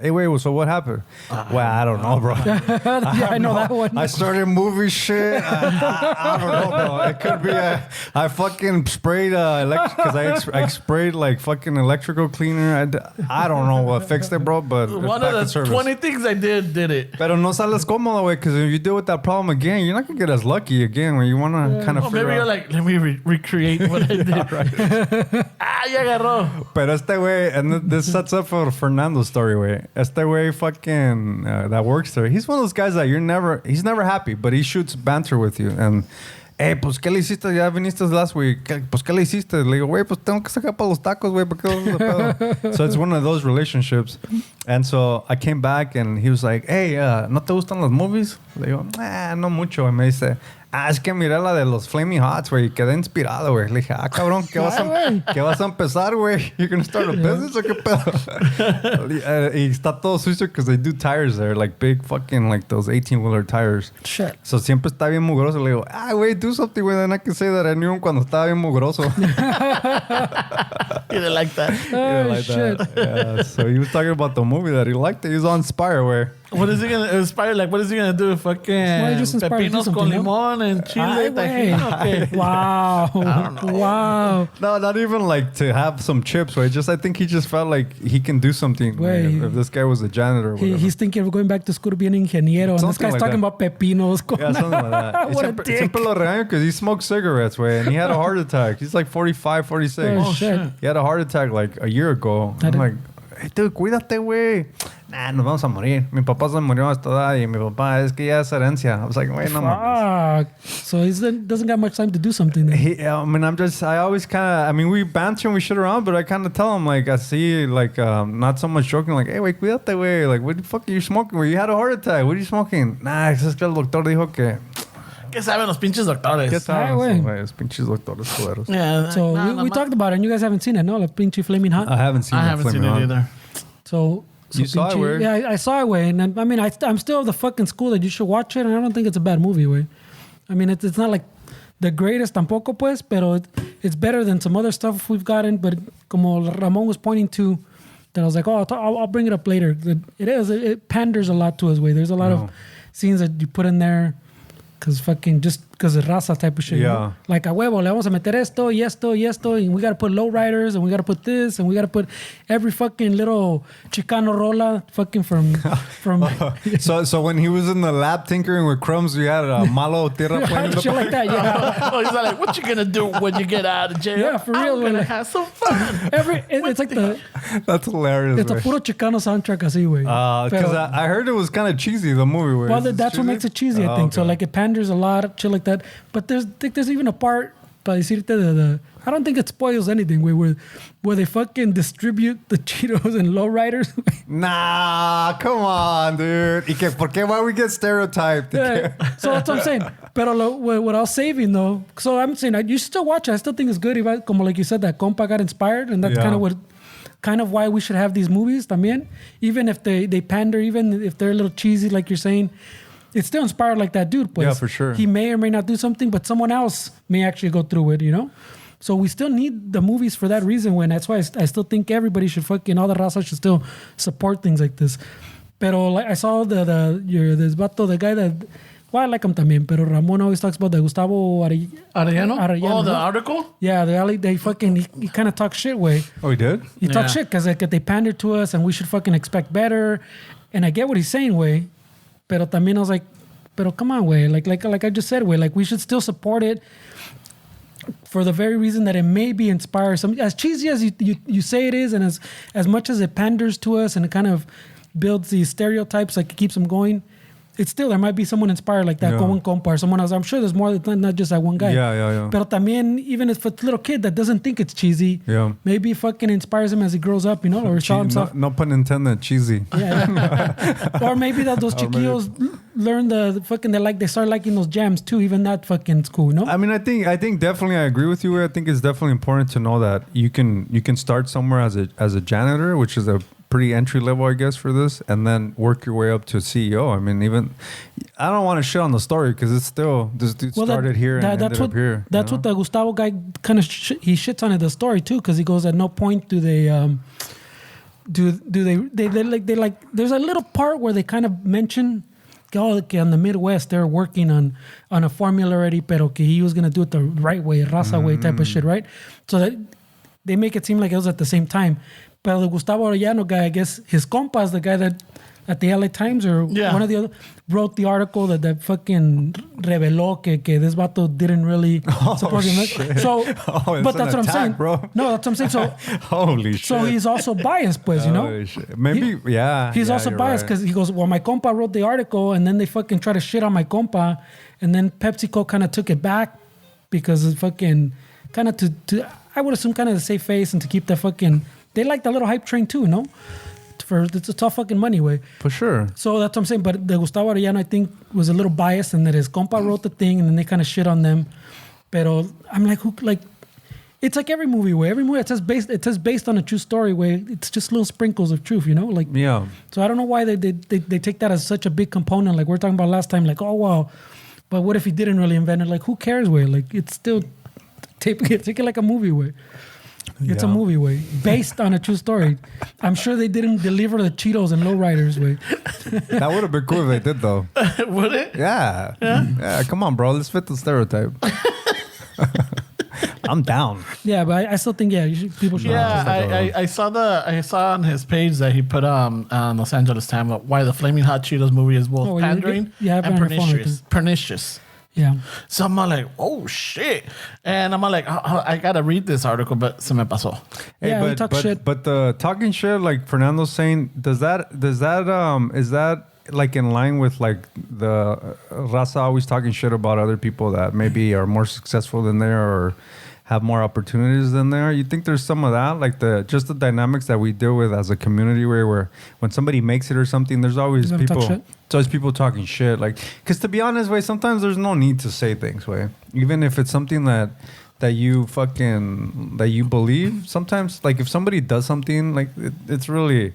hey, wait, so what happened? Well, I don't know, bro. Yeah, I know that one. I started moving shit. I don't know, bro. It could be I fucking sprayed because I sprayed like fucking electrical cleaner. I don't know what fixed it, bro, but one of the 20 things I did it. Pero no sales cómodo, güey, because if you deal with that problem again, you're not gonna get as lucky again. Where you want to kind of figure maybe out. you're like, let me recreate what I did. Ya agarró. Pero este güey, and this sets up for Fernando's story, güey. Este güey fucking that works there. He's one of those guys that he's never happy, but he shoots banter with you. And, hey, pues, ¿qué le hiciste? Ya viniste last week. Pues, ¿qué le hiciste? Le digo, güey, pues, tengo que sacar para los tacos, güey, porque So it's one of those relationships. And so I came back and he was like, hey, ¿no te gustan las movies? Le digo, no mucho. Y me dice, es que miré la de los Flamin Hots, güey, y quedé inspirado, güey. Le dije, cabrón, ¿qué vas a empezar, güey? You're gonna start a business o qué pedo? Y está todo sucio because they do tires there, like big fucking, like those 18-wheeler tires. Shit. So siempre está bien mugroso. Le digo, güey, do something, güey. Then I can say that I knew him cuando estaba bien mugroso. He didn't like that. Oh, shit. Yeah, so he was talking about the movie that he liked. He was on Inspire, where. What is he gonna inspire? Like, what is he gonna do? Fucking just inspire pepinos do con something, limón and chile. Tajino. Wow. I don't know. Wow. No, not even like to have some chips, right? I think he just felt like he can do something. Wait. If this guy was a janitor or whatever. He's thinking of going back to school to be an ingeniero. And this guy's like talking that. about pepinos. Yeah, something like that. What a dick. Siempre lo regaño because he smoked cigarettes, way, and he had a heart attack. He's like 45, 46. Oh, shit. He had a heart attack like a year ago. I'm like, hey, dude, cuídate, güey. nah, nos vamos a morir. Mi papá se murió a esta edad y mi papá, es que ya es herencia. I was like, wait, no mames. Fuck. So he doesn't got much time to do something. Then. I mean, I always kind of, I mean, we banter and we shit around, but I kind of tell him, like, I see, like, not so much joking, like, hey, wait, cuídate, güey. Like, what the fuck are you smoking? Where you had a heart attack? What are you smoking? Nah, es que el doctor dijo que... ¿Qué saben los pinches doctores? ¿Qué saben güey? los pinches doctores culeros? Yeah, So we talked about it, and you guys haven't seen it, no? Like Pinchy Flamin Hot. I haven't seen it either. So you saw it, Pinchy, güey? yeah, I saw it, way. And I mean, I'm still of the fucking school that you should watch it, and I don't think it's a bad movie, way. I mean, it's not like the greatest tampoco, pues, pero it's better than some other stuff we've gotten. But como Ramon was pointing to, that I was like, oh, I'll bring it up later. It panders a lot to us, way. There's a lot of scenes that you put in there. Because fucking just because of raza type of shit. Yeah. You know? Like a huevo, le vamos a meter esto, y esto, y esto, and we got to put lowriders, and we got to put this, and we got to put every fucking little Chicano rola fucking from. So when he was in the lab tinkering with crumbs, we had a malo tierra playing shit like that, yeah. Oh, he's like, what you gonna do when you get out of jail? Yeah, for real, I'm gonna like- have some fun. It's like That's hilarious. it's a puro Chicano soundtrack así, güey. Because I heard it was kind of cheesy, the movie. Where Well, that's what makes it cheesy, I think. So like it panders a lot, shit like that. But there's even a part, para decirte the I don't think it spoils anything, where they fucking distribute the Cheetos and lowriders. Nah, come on, dude. ¿Y que, por qué? Why we get stereotyped? Yeah, so that's what I'm saying. Pero what I was saving though, so I'm saying you should still watch it. I still think it's good. Como like you said, that compa got inspired, and that's kind of why we should have these movies también. Even if they pander, even if they're a little cheesy, like you're saying, it's still inspired like that dude. Pues. Yeah, for sure. He may or may not do something, but someone else may actually go through it, you know? So we still need the movies for that reason. When that's why I still think everybody should all the raza should still support things like this. Pero like I saw this vato, the guy that, well, I like him también, pero Ramon always talks about the Gustavo Arellano? Oh, the ¿no? article? Yeah, they fucking, he kind of talks shit way. Oh, he did? He talks shit because like, they pander to us and we should fucking expect better. And I get what he's saying, way. Pero también I was like, pero come on, way. Like I just said, way. Like we should still support it for the very reason that it may be inspired. Some as cheesy as you say it is, and as much as it panders to us and it kind of builds these stereotypes, like it keeps them going. It's still, there might be someone inspired like that, como un compa or someone else. I'm sure there's more than not just that one guy. Yeah. Pero también, even if it's a little kid that doesn't think it's cheesy, maybe fucking inspires him as he grows up, you know, or saw himself. No pun intended, cheesy. Yeah. Or maybe those chiquillos learn they start liking those jams too. Even that fucking cool, no? I mean, I think definitely I agree with you. I think it's definitely important to know that you can start somewhere as a janitor, which is a pretty entry level, I guess, for this, and then work your way up to CEO. I mean, even I don't want to shit on the story because it's still this dude started here and ended up here. That's what the Gustavo guy kind of he shits on it, the story too, because he goes, at no point do they there's a little part where they kind of mention que on the Midwest they're working on a formula already, pero que he was gonna do it the right way, raza way type of shit, right? So that they make it seem like it was at the same time. But the Gustavo Arellano guy, I guess his compa is the guy that at the LA Times or one of the other wrote the article that fucking reveló que this vato didn't really support him. So, but that's what I'm saying, bro. No, that's what I'm saying. So, holy shit. So he's also biased, pues, you know. Holy shit. Maybe, He's also biased because he goes, well, my compa wrote the article, and then they fucking try to shit on my compa, and then PepsiCo kind of took it back because it's fucking kind of to I would assume kind of to save face and to keep the fucking. They like the little hype train too, no? It's a tough fucking money way. For sure. So that's what I'm saying. But the Gustavo Arellano, I think, was a little biased in that his compa wrote the thing and then they kind of shit on them. Pero I'm like, it's like every movie way. Every movie it says based on a true story way. It's just little sprinkles of truth, you know? Like So I don't know why they take that as such a big component. Like we were talking about last time, like, oh wow. But what if he didn't really invent it? Like who cares way? Like it's still take it like a movie way. It's a movie way based on a true story. I'm sure they didn't deliver the Cheetos and lowriders way. That would have been cool if they did though. Would it? Yeah. Come on, bro. Let's fit the stereotype. I'm down. Yeah, but I still think people should. Yeah, I saw on his page that he put on Los Angeles Times why the Flamin Hot Cheetos movie is both pandering and pernicious. Yeah. So I'm like, oh shit. And I'm like, I gotta read this article, but se me pasó. Hey, Yeah, we talk shit. But the talking shit, like Fernando's saying, is that like in line with like the raza always talking shit about other people that maybe are more successful than they are or have more opportunities than they are? You think there's some of that, like the dynamics that we deal with as a community, where when somebody makes it or something, there's always You gonna talk people. shit? It's always people talking shit, like, because to be honest, way sometimes there's no need to say things, way, even if it's something that you believe. Sometimes, like, if somebody does something, like, it's really,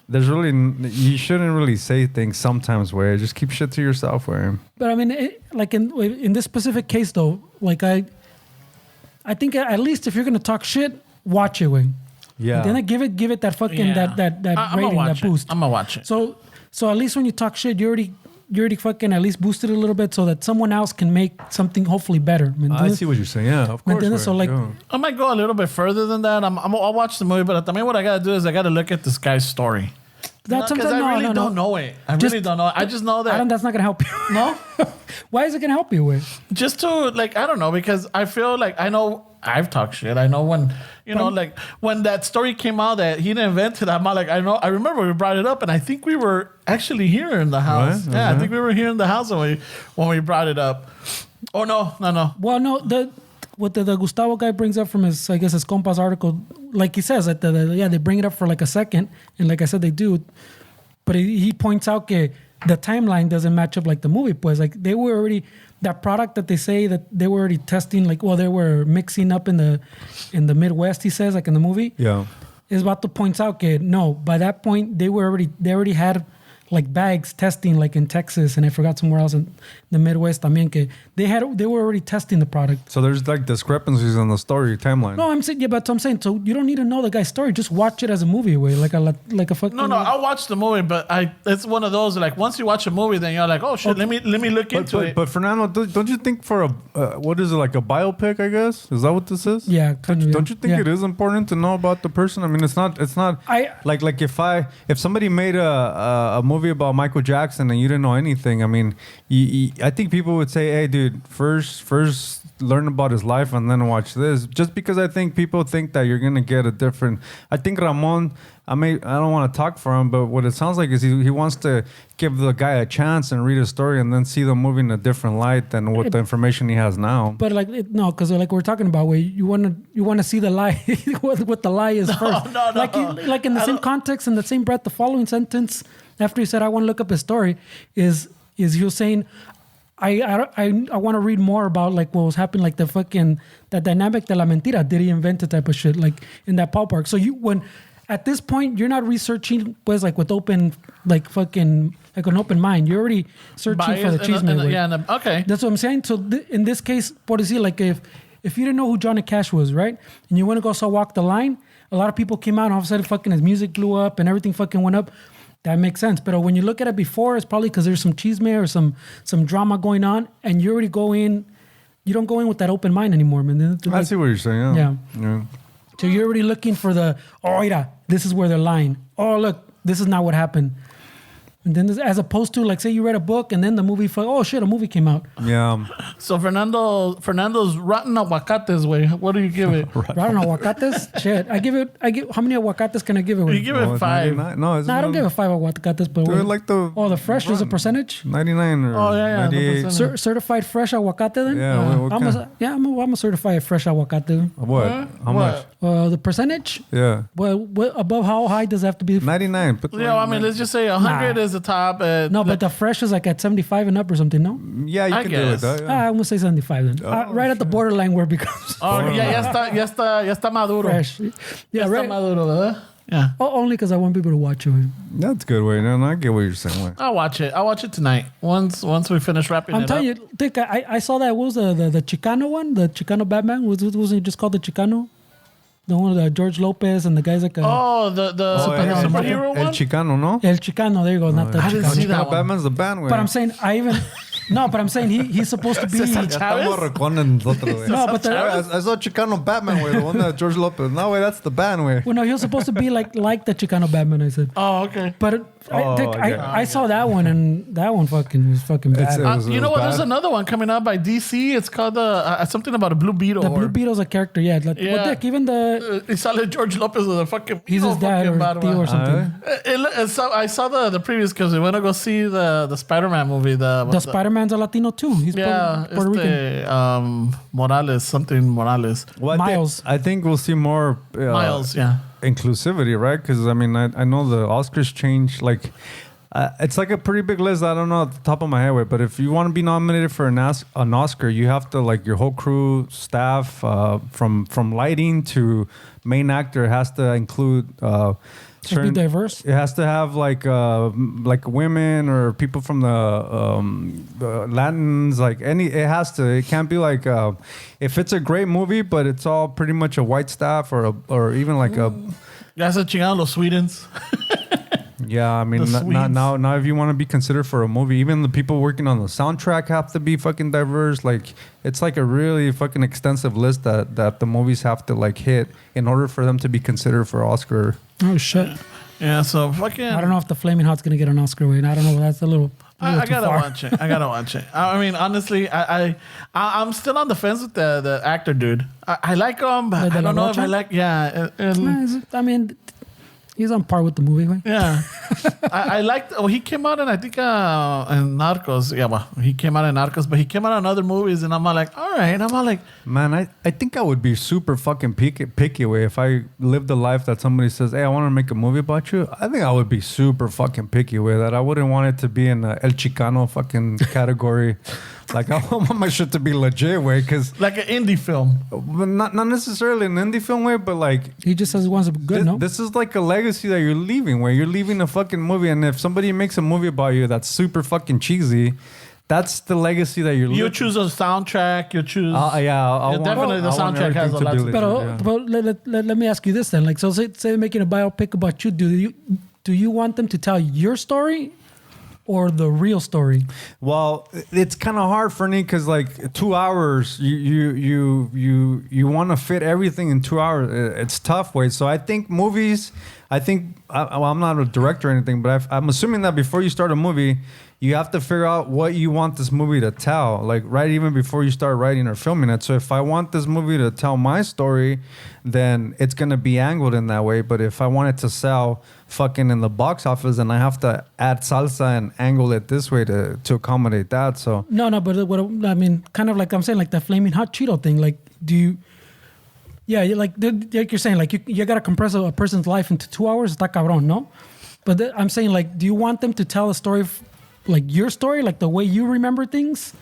you shouldn't really say things sometimes, way. Just keep shit to yourself, way. But I mean, like in this specific case, though, like I think at least if you're gonna talk shit, watch it, way. Yeah. Then I give it that fucking that I'm rating, that boost. I'm gonna watch it. So at least when you talk shit, you already fucking at least boosted it a little bit so that someone else can make something hopefully better. I see what you're saying. Yeah, of course. entiendes? So, like, yeah. I might go a little bit further than that. I'll watch the movie, but también what I gotta do is I gotta look at this guy's story. That's Because something. I really No. don't know it. I Just- really don't know. I just know that. Adam, that's not gonna help you. No? Why is it gonna help you with? Just to, like, I don't know, because I feel like I know I've talked shit. I know when, like, when that story came out that he invented, I'm like, I remember we brought it up, and I think we were actually here in the house. Right? Yeah, I Okay. think we were here in the house when we brought it up. Oh, no. Well, no, what the Gustavo guy brings up from his compas article, like he says that they bring it up for like a second, and like I said, they do, but he points out that the timeline doesn't match up like the movie. Pues like they were already that product that they say that they were already testing, like they were mixing up in the Midwest. He says like in the movie, Yeah. is about to point out that no, by that point they already had like bags testing like in Texas, and I forgot somewhere else in the Midwest. también que they were already testing the product. So there's like discrepancies in the story timeline. No, I'm saying but I'm saying so you don't need to know the guy's story. Just watch it as a movie, way like a fucking. No, I'll watch the movie, but it's one of those, like, once you watch a movie, then you're like, oh shit, let me look into it. But Fernando, don't you think for a what is it, like a biopic? I guess is that what this is? Yeah, kind of, Don't you think yeah. it is important to know about the person? I mean, it's not. Like if somebody made a movie about Michael Jackson and you didn't know anything, I mean, I think people would say, hey, dude, first learn about his life and then watch this. Just because I think people think that you're gonna get a different. I think Ramon. I don't want to talk for him, but what it sounds like is he wants to give the guy a chance and read a story and then see the movie in a different light than what the information he has now. But like no, because like we're talking about, where you want to see the lie, what the lie is first. No. Like in the same context, in the same breath, the following sentence after he said, "I want to look up his story," is he was saying, I want to read more about like what was happening, like that dynamic de la mentira. Did he invent the type of shit like in that ballpark? So at this point, you're not researching, pues, like with open, like fucking, like an open mind. You're already searching for the chisme. Okay. That's what I'm saying. So in this case, what is he like? If you didn't know who Johnny Cash was, right, and you want to go Walk the Line, a lot of people came out and all of a sudden fucking his music blew up and everything fucking went up. That makes sense. But when you look at it before, it's probably because there's some chisme or some drama going on, and you already go in. You don't go in with that open mind anymore, man. I see what you're saying. Yeah. So you're already looking for mira, this is where they're lying. Oh, look, this is not what happened. And then as opposed to, like, say you read a book and then the movie, oh shit, a movie came out. Yeah. So Fernando's Rotten Aguacates, way. What do you give it? Rotten Aguacates? Shit. I give how many aguacates can I give it? You give it 5. No, I don't give it 5 aguacates, but like the fresh is a percentage? 99 or Oh, yeah, 98. Certified fresh aguacate then? Yeah, I'm a certified fresh aguacate. What? How much? The percentage? Yeah. Well, above how high does it have to be? 99. Yeah, I mean, let's just say 100 is the top. No, but the fresh is like at 75 and up or something, no? Yeah, you I can do it. guess. I'm going to say 75 then. Right at the borderline where it becomes ya está maduro. fresh. Ya Yeah, está right. maduro, ¿verdad? Yeah. Only because I want people to watch it. That's good, way. No, I get what you're saying. Way. I'll watch it tonight. Once we finish wrapping it up. I'm telling you, Dick, I saw that. What was the Chicano one? The Chicano Batman? Wasn't it just called the Chicano? The one with George Lopez and the guys like the superhero El one? Chicano, no? El Chicano. There you go. Not the I didn't Chicano. see that one. Batman's the band, way. But I'm saying, No, but I'm saying he's supposed to be. Estamos reconen nosotros, güey. No, but I saw Chicano Batman, güey. The one that George Lopez. No, way, that's the band, güey. well, no, he was supposed to be like the Chicano Batman. I said. Oh, okay. But I saw that one, and that one was fucking bad. You know what? bad. There's another one coming out by DC. It's called something about a Blue Beetle. The Blue Beetle's a character, yeah. Like, Yeah. Well, Dick, even the He saw like George Lopez with a fucking. he's his dad or bad Theo or one. something. So I saw the previous because we want to go see the Spider-Man movie. The Spider-Man's a Latino too. He's Puerto Rican. Morales, something Morales. Well, Miles. I think we'll see more Miles, yeah. inclusivity, right? Because I mean, I know the Oscars change. Like, it's like a pretty big list. I don't know at the top of my head, but if you want to be nominated for an Oscar, you have to like your whole crew, staff, from lighting to main actor has to include. Just be diverse. It has to have like women or people from the Latins, like any. It has to. It can't be like if it's a great movie, but it's all pretty much a white staff or even like a. That's a Chicano, los Swedens. Yeah, I mean, The Swedes. now, if you want to be considered for a movie, even the people working on the soundtrack have to be fucking diverse. Like, it's like a really fucking extensive list that the movies have to like hit in order for them to be considered for Oscar. Oh shit! Yeah, so fucking. I don't know if the Flamin' Hot's gonna get an Oscar win. I don't know. That's a little. I too gotta far. watch it. I gotta watch it. I mean, honestly, I'm still on the fence with the actor dude. I like him, but The I don't know if Rocha? I like. Yeah, I mean, he's on par with the movie, right? yeah. I liked. Oh, he came out in I think in Narcos. Yeah, well, he came out in Narcos, but he came out in other movies, and I'm all like, all right. I'm all like, Man, I think I would be super fucking picky way if I lived a life that somebody says, hey, I want to make a movie about you. I think I would be super fucking picky with that. I wouldn't want it to be in the El Chicano fucking category. Like, I want my shit to be legit way, because like an indie film. not necessarily an indie film way, but like, He just says he wants a good, no? this is like a legacy that you're leaving, where you're leaving a fucking movie, and if somebody makes a movie about you that's super fucking cheesy, that's the legacy that you're You leaving. choose a soundtrack. You choose. Yeah, I want, definitely the I want soundtrack has everything a to lot be to- legit, But yeah. let me ask you this then. Like, so say they're making a biopic about you. Do you want them to tell your story or the real story? Well, it's kind of hard for me because like 2 hours, you want to fit everything in 2 hours. It's tough way. So I think movies. I'm not a director or anything, but I'm assuming that before you start a movie, you have to figure out what you want this movie to tell. Like right even before you start writing or filming it. So if I want this movie to tell my story, then it's gonna be angled in that way. But if I want it to sell fucking in the box office, then I have to add salsa and angle it this way to accommodate that. So No, but what I mean, kind of like I'm saying, like the Flaming Hot Cheeto thing. Like, do you? Yeah, like you're saying, like you gotta compress a person's life into 2 hours. Está cabrón, no? But I'm saying, like, do you want them to tell a story, like your story, like the way you remember things,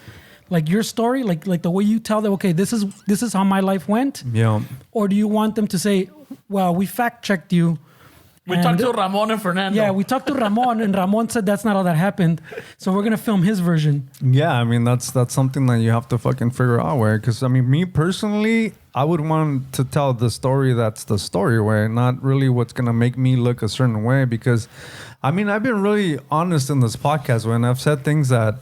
like your story, like the way you tell them? Okay, this is how my life went. yeah. Or do you want them to say, well, we fact checked you. we talked to Ramon and Fernando. Yeah, we talked to Ramon, and Ramon said that's not how that happened. So we're gonna film his version. Yeah, I mean that's something that you have to fucking figure out where, because I mean me personally, I would want to tell the story that's the story way, not really what's gonna make me look a certain way. Because I mean I've been really honest in this podcast when I've said things that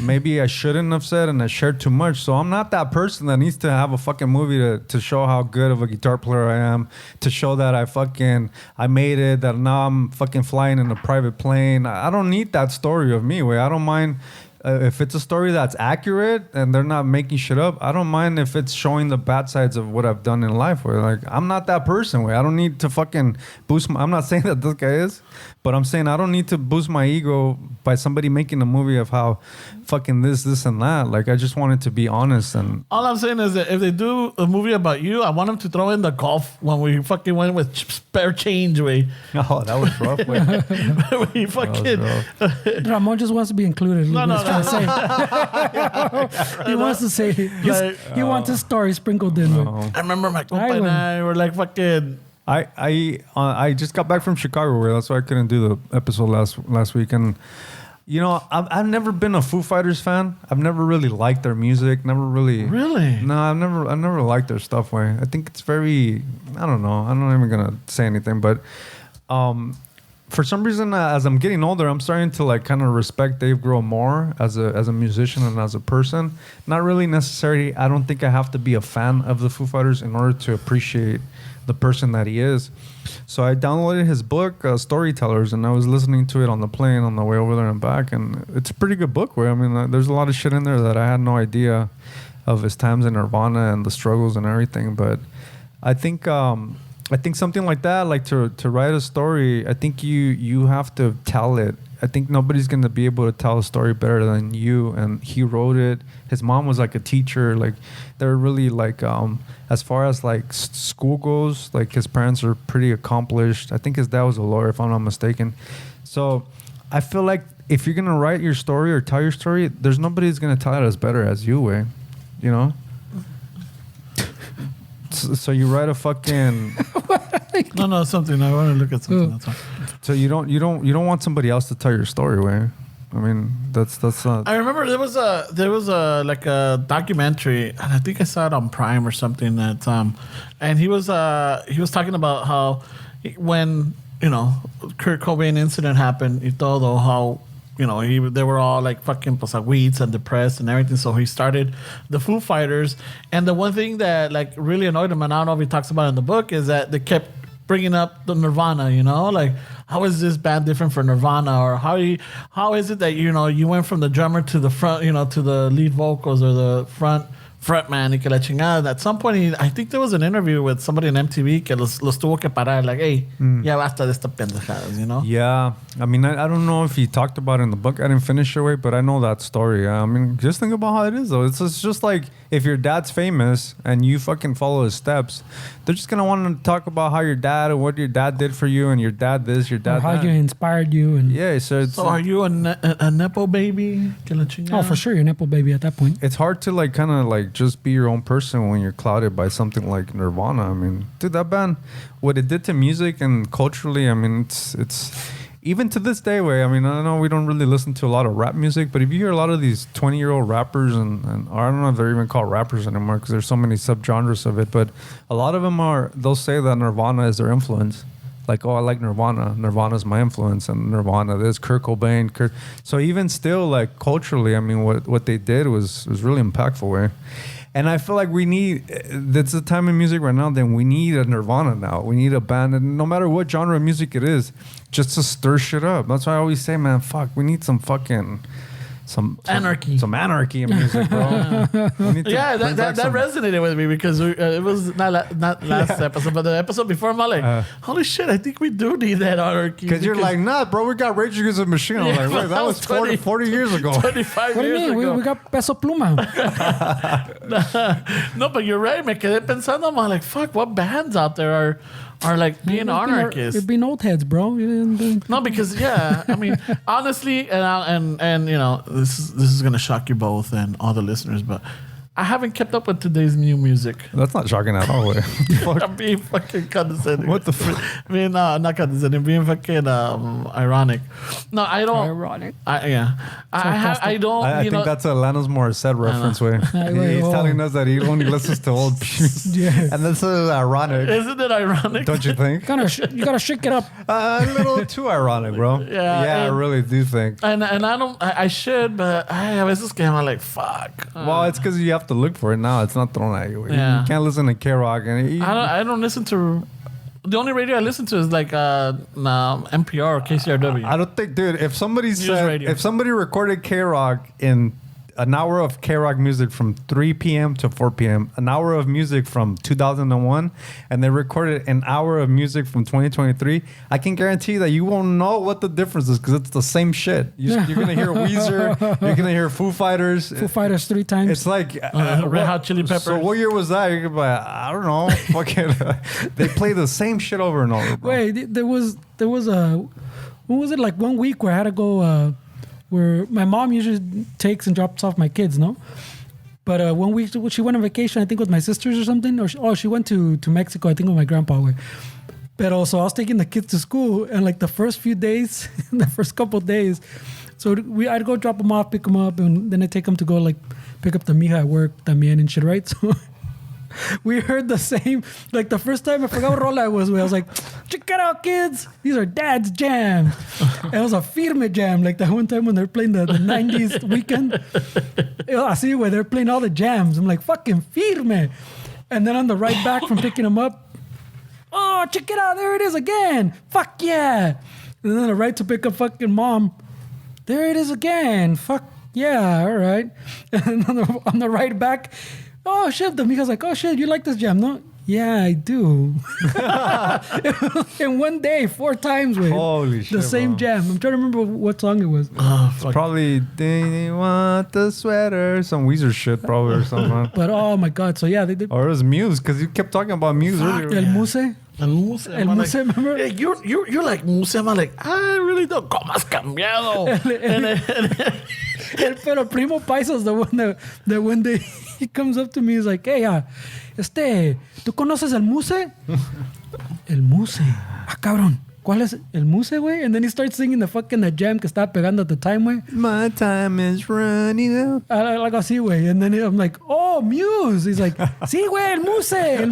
maybe I shouldn't have said and I shared too much. So I'm not that person that needs to have a fucking movie to show how good of a guitar player I am, to show that I made it, that now I'm fucking flying in a private plane. I don't need that story of me where I don't mind if it's a story that's accurate and they're not making shit up. I don't mind if it's showing the bad sides of what I've done in life where like I'm not that person where I don't need to fucking boost I'm not saying that this guy is, but I'm saying I don't need to boost my ego by somebody making a movie of how fucking this and that. Like I just want it to be honest. And All I'm saying is that if they do a movie about you, I want them to throw in the golf when we fucking went with spare change way. oh, that was rough. we fucking. Ramon just wants to be included. No, He's trying to say. He wants to say he wants his story sprinkled in. I remember my compa and went- I were like fucking. I just got back from Chicago where that's why I couldn't do the episode last week. And you know, I've never been a Foo Fighters fan. I've never really liked their music. Never really. Really? No, I've never liked their stuff. I think it's very. I don't know. I'm not even gonna say anything, but for some reason, as I'm getting older, I'm starting to like kind of respect Dave Grohl more as a musician and as a person. Not really necessarily. I don't think I have to be a fan of the Foo Fighters in order to appreciate the person that he is. So I downloaded his book, Storytellers, and I was listening to it on the plane on the way over there and back. And it's a pretty good book. Where I mean, there's a lot of shit in there that I had no idea of his times in Nirvana and the struggles and everything. But I think something like that, like to write a story, I think you have to tell it. I think nobody's going to be able to tell a story better than you. And he wrote it. His mom was like a teacher. Like they're really like, as far as like school goes, like his parents are pretty accomplished. I think his dad was a lawyer, if I'm not mistaken. So I feel like if you're going to write your story or tell your story, there's nobody who's going to tell it as better as you, way. You know? So you write a fucking... No, something. I want to look at something. That's all. So you don't want somebody else to tell your story, way. I mean, that's not... I remember there was a like a documentary, and I think I saw it on Prime or something. That and he was talking about how when Kurt Cobain incident happened, y todo, how they were all like fucking weeds and depressed and everything. So he started the Foo Fighters, and the one thing that like really annoyed him, and I don't know if he talks about it in the book, is that they kept bringing up the Nirvana. Like, how is this band different for Nirvana, or how is it that you went from the drummer to the front, to the lead vocals or the front man y que la chingada. At some point, I think there was an interview with somebody in MTV que los tuvo que parar, like, hey, ya basta de estas pendejadas, Yeah. I mean, I don't know if he talked about it in the book. I didn't finish it, but I know that story. I mean, just think about how it is, though. It's just like if your dad's famous and you fucking follow his steps, they're just going to want to talk about how your dad and what your dad did for you, and your dad this, your dad or how that. you inspired you. And Yeah, so are you a Nepo baby? Que la chingada? Oh, for sure, you're Nepo baby at that point. it's hard to like kind of like just be your own person when you're clouded by something like Nirvana. I mean, dude, that band, what it did to music and culturally, I mean, it's even to this day, way. I mean, I know we don't really listen to a lot of rap music, but if you hear a lot of these 20-year-old rappers, and or I don't know if they're even called rappers anymore because there's so many subgenres of it, but a lot of them they'll say that Nirvana is their influence. Like, oh, I like Nirvana. Nirvana's my influence, and Nirvana this, Kurt Cobain. So even still, like culturally, I mean, what they did was really impactful, way. And I feel like that's the time in music right now, then we need a Nirvana now. We need a band, and no matter what genre of music it is, just to stir shit up. That's why I always say, man, fuck, we need some fucking... Some anarchy. Some anarchy in music, bro. Yeah, that resonated with me because it was not last episode, but the episode before. I'm like, holy shit, I think we do need that anarchy. Because you're like, nah, bro, we got Rage Against the Machine. I'm like, wait, that was 40 years ago. 25 what do you years mean? ago. We got Peso Pluma. No, but you're right. Me quedé pensando, I'm like, fuck, what bands out there are like being anarchists? It'd be old heads, bro. No, because I mean, honestly, and this is gonna shock you both and all the listeners, but I haven't kept up with today's new music. That's not shocking at all. I'm being fucking condescending. What the fuck? I mean, not condescending, being fucking ironic. No, I don't. Ironic. I don't. I think that's a Alanis Morissette reference, way. He's telling us that he only listens to old music. Yeah. And this is ironic. Isn't it ironic? Don't you think? You gotta shake it up. A little too ironic, bro. Yeah, I really do think. And I don't. I should, but I was just getting like, fuck. Well, it's because you have to look for it now. It's not thrown at you. Yeah. You can't listen to K-Rock. And I don't listen to. The only radio I listen to is like NPR or KCRW. I don't think, dude. If somebody radio. if somebody recorded K-Rock in an hour of K-Rock music from 3 p.m. to 4 p.m., an hour of music from 2001, and they recorded an hour of music from 2023, I can guarantee that you won't know what the difference is because it's the same shit. You're going to hear Weezer, you're going to hear Foo Fighters. Foo Fighters 3 times. It's like... Red Hot Chili Peppers. So what year was that? You're gonna be like, I don't know. Fucking, they play the same shit over and over, bro. Wait, there was a... When was it? Like 1 week where I had to go... where my mom usually takes and drops off my kids, no? But 1 week she went on vacation, I think with my sisters or something. Or she went to Mexico, I think with my grandpa. But also I was taking the kids to school, and like the first few days, the first couple of days, so I'd go drop them off, pick them up, and then I take them to go like pick up the mija at work, también and shit, right? So we heard the same, like the first time I forgot what rola it was. I was like, check it out, kids. These are dad's jams. And it was a firme jam. Like that one time when they're playing the 90s weekend. I see where they're playing all the jams. I'm like, fucking firme. And then on the ride back from picking them up, oh, check it out. There it is again. Fuck yeah. And then the ride to pick up fucking mom. There it is again. Fuck yeah. All right. And on the ride back, oh shit. The Mika's like, oh shit, you like this jam, no? Yeah, I do. In one day, 4 times, wait. Holy shit, the same bro. jam. I'm trying to remember what song it was. Probably they want the sweater, some Weezer shit, probably or something. But oh my god, so yeah, they did. Or it was Muse, because you kept talking about Muse earlier. El Muse. El Muse. El Muse, remember? Hey, you're like Muse. I'm like, I really don't. ¿Cómo has cambiado? El pero primo Paisa's the one that one day he comes up to me, he's like, hey, ¿tú conoces el Muse? El Muse. Ah, cabrón. ¿Cuál es el Muse, güey? And then he starts singing the jam que estaba pegando at the time, güey. My time is running out. Algo así, güey. And then I'm like, oh, Muse. He's like, sí, güey, el Muse.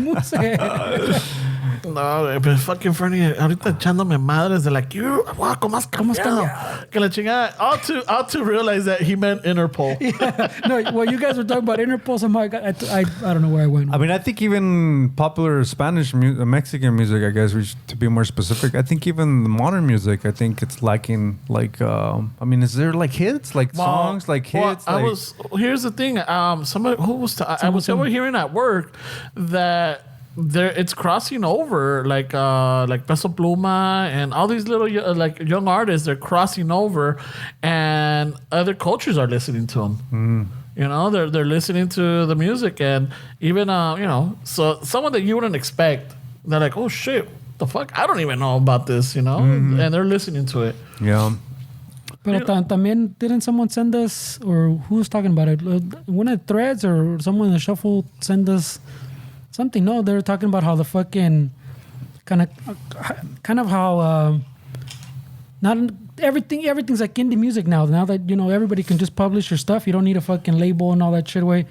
No, pero fucking Fernie, ahorita echándome madres de like, wow, ¿cómo has cambiado? Que la chingada. All to realize that he meant Interpol. Yeah. No, well, you guys were talking about Interpol somehow. I don't know where I went. I mean, I think even popular Spanish, Mexican music, I guess, to be more specific, I think even the modern music, I think it's lacking, like, I mean, is there like hits, like songs, like hits? Here's the thing. Somebody who was, I was hearing at work that it's crossing over, like Peso Pluma and all these little like young artists. They're crossing over, and other cultures are listening to them. You know, they're listening to the music, and even so someone that you wouldn't expect, they're like, oh shit, the fuck, I don't even know about this, you know, and they're listening to it. Yeah. Pero también didn't someone send us, or who was talking about it? One of the threads or someone in the shuffle send us something. No, they were talking about how the fucking kind of how not everything's like indie music now. Now that, you know, everybody can just publish your stuff, you don't need a fucking label and all that shit way.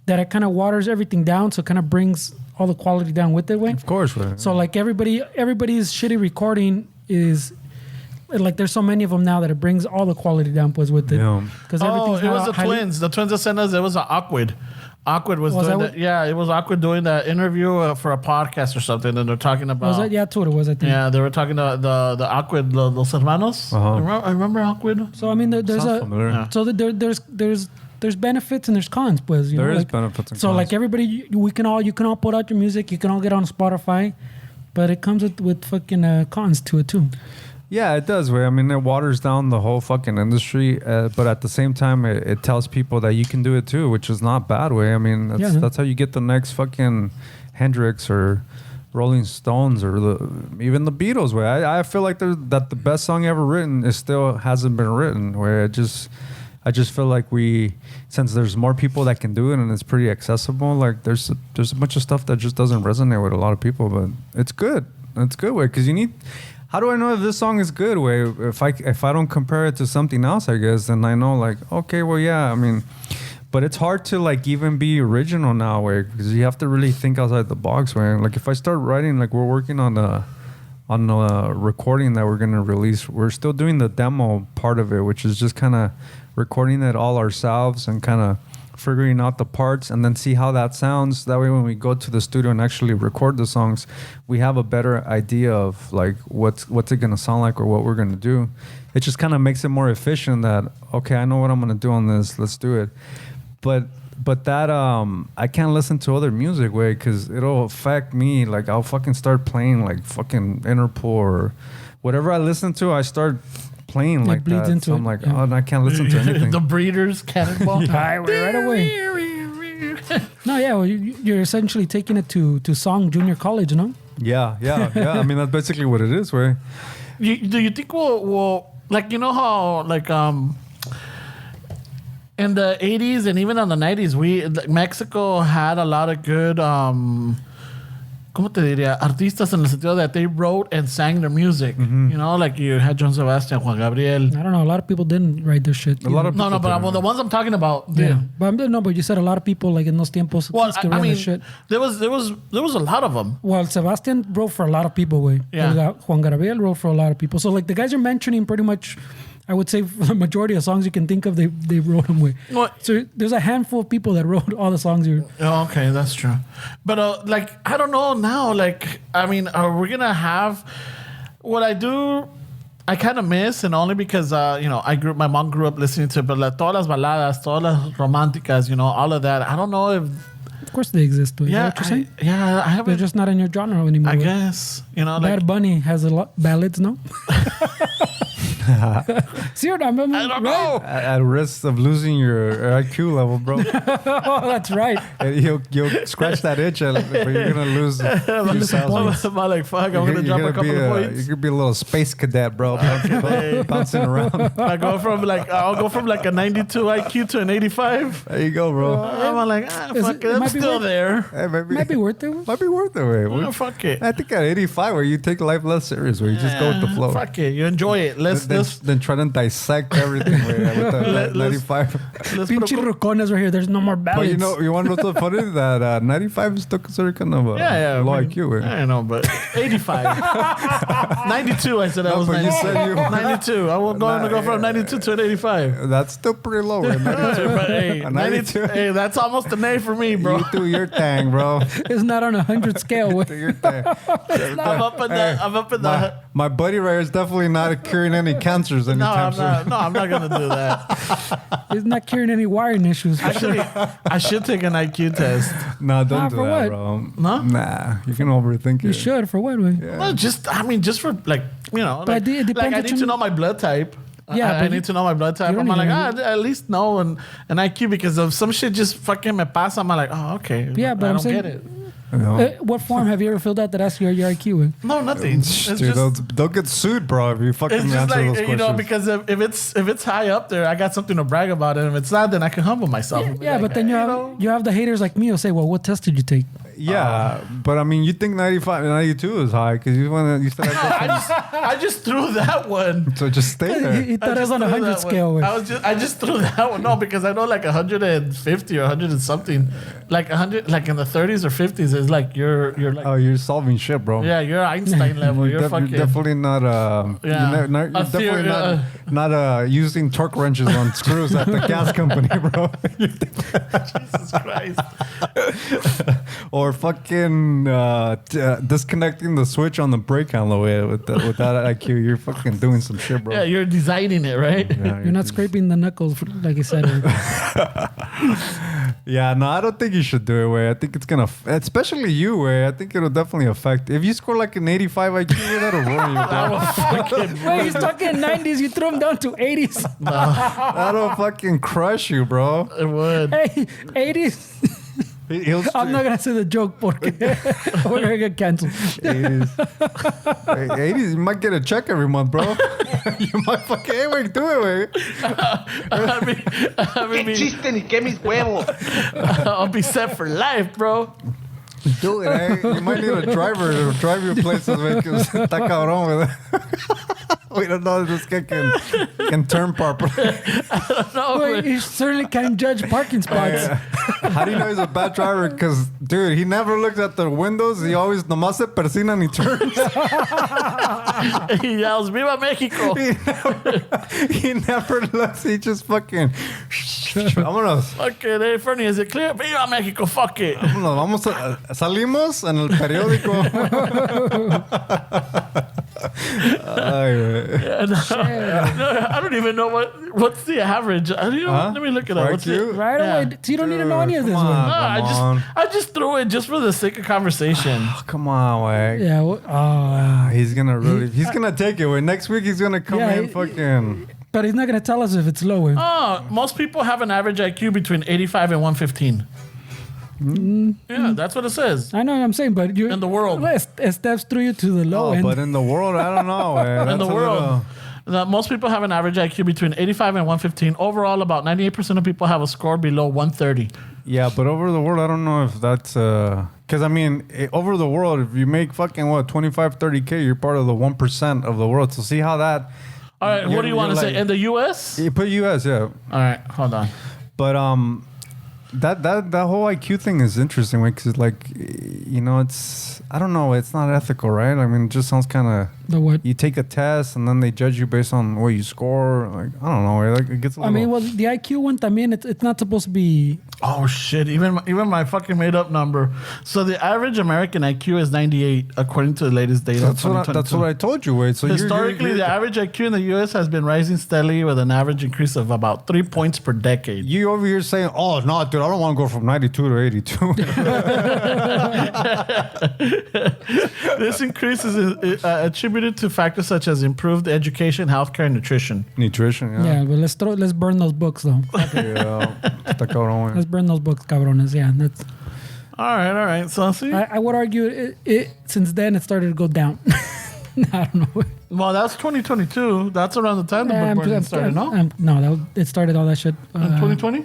That it kind of waters everything down, so it kind of brings all the quality down with it way. Of course, right. So like everybody's shitty recording is like, there's so many of them now that it brings all the quality down with it. Yeah. Because it was the twins. The twins that sent us. It was Awkward. Awkward was doing that. Yeah, it was Awkward doing that interview for a podcast or something, and they're talking about. Was that? Yeah, that's what it was, I think. Yeah, they were talking to the Awkward, Los Hermanos. I remember Awkward. So I mean, there's there's benefits and there's cons, pues. There is benefits and cons. So like everybody, you can all put out your music. You can all get on Spotify, but it comes with fucking cons to it too. Yeah, it does. I mean, it waters down the whole fucking industry, but at the same time, it tells people that you can do it too, which is not bad. I mean, that's how you get the next fucking Hendrix or Rolling Stones or even the Beatles. I feel like that the best song ever written still hasn't been written. I just feel like since there's more people that can do it and it's pretty accessible, like there's a bunch of stuff that just doesn't resonate with a lot of people, but it's good. It's good because you need. How do I know if this song is good? If I don't compare it to something else, I guess, then I know, like, okay, well, yeah, I mean, but it's hard to like even be original now, because you have to really think outside the box. Like if I start writing, like we're working on a recording that we're gonna release. We're still doing the demo part of it, which is just kind of recording it all ourselves and kind of figuring out the parts and then see how that sounds. That way when we go to the studio and actually record the songs, we have a better idea of like what's it gonna sound like or what we're gonna do. It just kind of makes it more efficient that, okay, I know what I'm gonna do on this, let's do it. But that I can't listen to other music because it'll affect me. Like I'll fucking start playing like fucking Interpol or whatever I listen to, I start playing like that. Into so I'm like, oh, I can't listen to anything. The Breeders, Cannonball. right away. No, yeah, well, you're essentially taking it to Song Junior College, no? Yeah. I mean, that's basically what it is, right? Do you think we'll like, you know how like in the 80s and even in the 90s, Mexico had a lot of good ¿cómo te diría? Artistas en el sentido that they wrote and sang their music. You know, like you had John Sebastian, Juan Gabriel. I don't know. A lot of people didn't write their shit. A lot of No, people but the ones I'm talking about did. yeah. But you said a lot of people like in those tiempos. Well, I escribían mean, their shit. there was a lot of them. Well, Sebastian wrote for a lot of people, güey. Yeah. Juan Gabriel wrote for a lot of people. So, like, the guys you're mentioning, pretty much, I would say for the majority of songs you can think of, they wrote them, güey. Well, So, there's a handful of people that wrote all the songs you're... Oh, okay, that's true. But like, I don't know now. Like, I mean, are we gonna have what I do? I kind of miss, and only because you know, my mom grew up listening to, but like, todas las baladas, todas las románticas, you know, all of that. I don't know if Of course they exist, güey. yeah, Is that what you're saying? I They're haven't. just not in your genre anymore. I güey. guess you know, like Bad Bunny has a lot ballads, no? See what I mean? I don't know. At risk of losing your IQ level, bro. Oh, that's right. And you'll scratch that itch, but you're gonna lose a few thousand. I'm like, fuck, I'm gonna drop a couple of points. You could be a little space cadet, bro, bouncing around. I'll go from like a 92 IQ to an 85. There you go, bro. I'm like, fuck it, I'm might be still worth- there. Hey, maybe, Might be worth it. might be worth it. Wait. Oh, fuck it. I think at 85, where you take life less serious, where you just go with the flow. Fuck it, you enjoy it. Then try to dissect everything with the 95. Let's Pinche rucones right here. There's no more ballads. But you want to know what's so funny? That 95 is still considered kind of a low I mean, IQ. Eh? I know, but 85. 92, I said I No, was but you 92. said you- 92. I was going to go from 92 to an 85. That's still pretty low. Eh? 92. But hey, A 92, hey, that's almost an A for me, bro. You do your thing, bro. It's not on 100 scale. Do güey. your thing. I'm up in the. My buddy right here is definitely not curing any cancers No, anytime I'm soon. not. No, I'm not gonna do that. It's not curing any wiring issues. Actually, I should take an IQ test. No, don't Nah, do for that, what? bro. No? Nah, you can overthink You it. should, for what, güey? Yeah. Well, just for like, you know, But like, it depends I what need you to mean. know my blood type. Yeah, I but need to know my blood type. you I'm don't like, even- at least know an IQ because if some shit just fucking me pasa, I'm like, oh, okay. Yeah, but I I'm don't saying- get it. No. What form have you ever filled out that asks your IQ? Güey? No, nothing. It's Dude, just, they'll get sued, bro, if you fucking it's just answer those like, questions. you know, because if it's high up there, I got something to brag about it. And if it's not, then I can humble myself. and be Yeah, like, but then know. you have the haters like me who say, well, what test did you take? Yeah, but I mean, you think 95, 92 is high because you still have I just threw that one. so just stay there. He thought it was just on a threw 100 that scale. one. Güey. I just threw that one. No, because I know like 150 or 100 and something, like 100, like in the 30s or 50s is like you're like Oh, you're solving shit, bro. yeah, you're Einstein level. You're fucking You're definitely not. Yeah. You're A definitely theory, not using torque wrenches on screws at the gas company, bro. Jesus Christ. Or fucking disconnecting the switch on the brake handle with that IQ. You're fucking doing some shit, bro. Yeah, you're designing it, right? Yeah, You're not scraping the knuckles, like I said. Yeah, no, I don't think you should do it, way. I think it's gonna, especially you, way. I think it'll definitely affect. If you score like an 85 IQ, that'll ruin you, bro. Wait, he's talking 90s. You threw him down to 80s. That'll fucking crush you, bro. It would. Hey, 80s. He'll I'm not gonna say the joke porque we're gonna get canceled. 80s. 80s, you might get a check every month, bro. You might fucking, hey, wait, do it, wait. I mean, ¡Qué chiste ni qué mis huevos! I'll be set for life, bro. Do it, eh? You might need a driver to drive your places, man, because está cabrón, güey. We don't know if this guy can turn properly. No, Wait, but- you certainly can't judge parking spots. How do you know he's a bad driver? Because, dude, he never looks at the windows. He always nomás se persina and he turns. he yells, "Viva Mexico!" He never looks. He just fucking. Vámonos. Okay, hey, Fernie, is it clear? Viva Mexico! Fuck it. Vámonos. Salimos en el periódico. Ay, güey. No, I don't even know what's the average. Let me look it up. What's IQ? it? Right Yeah. away. So you don't need to know any of this. Come One. on. No, I just threw it just for the sake of conversation. Oh, come on, way. Yeah. He's gonna take it. Way. Next week he's gonna come Yeah, in fucking. But he's not gonna tell us if it's low. Güey. Most people have an average IQ between 85 and 115. Yeah, that's what it says. I know what I'm saying, but you In the world. it steps through you to the low Oh, end. but in the world, I don't know. Way. In the That's a world, little- most people have an average IQ between 85 and 115. Overall, about 98% of people have a score below 130. Yeah, but over the world, I don't know if that's Because, I mean, over the world, if you make fucking, 25, 30K, you're part of the 1% of the world. So see how that... All right, what do you want to say? In the U.S.? You put U.S., yeah. All right, hold on. But that whole IQ thing is interesting, because, like, you know, it's... I don't know. It's not ethical, right? I mean, it just sounds kind of... The what? You take a test, and then they judge you based on what you score. Like, I don't know. Like, it gets a little... I mean, well, the IQ one, también, it's not supposed to be... Oh, shit. Even my fucking made-up number. So the average American IQ is 98, according to the latest data. That's what I told you, Wade. So historically, the average IQ in the U.S. has been rising steadily with an average increase of about 3 points per decade. You over here saying, oh, no, dude, I don't want to go from 92 to 82. This increase is attributed to factors such as improved education, healthcare, and nutrition. Nutrition, yeah. Yeah, but let's burn those books, though. Está cabrón, Let's burn those books, cabrones. Yeah, that's... All right. So, see? I would argue it since then it started to go down. I don't know. Well, that's 2022. That's around the time the book burning started, no? No, it started all that shit. In 2020?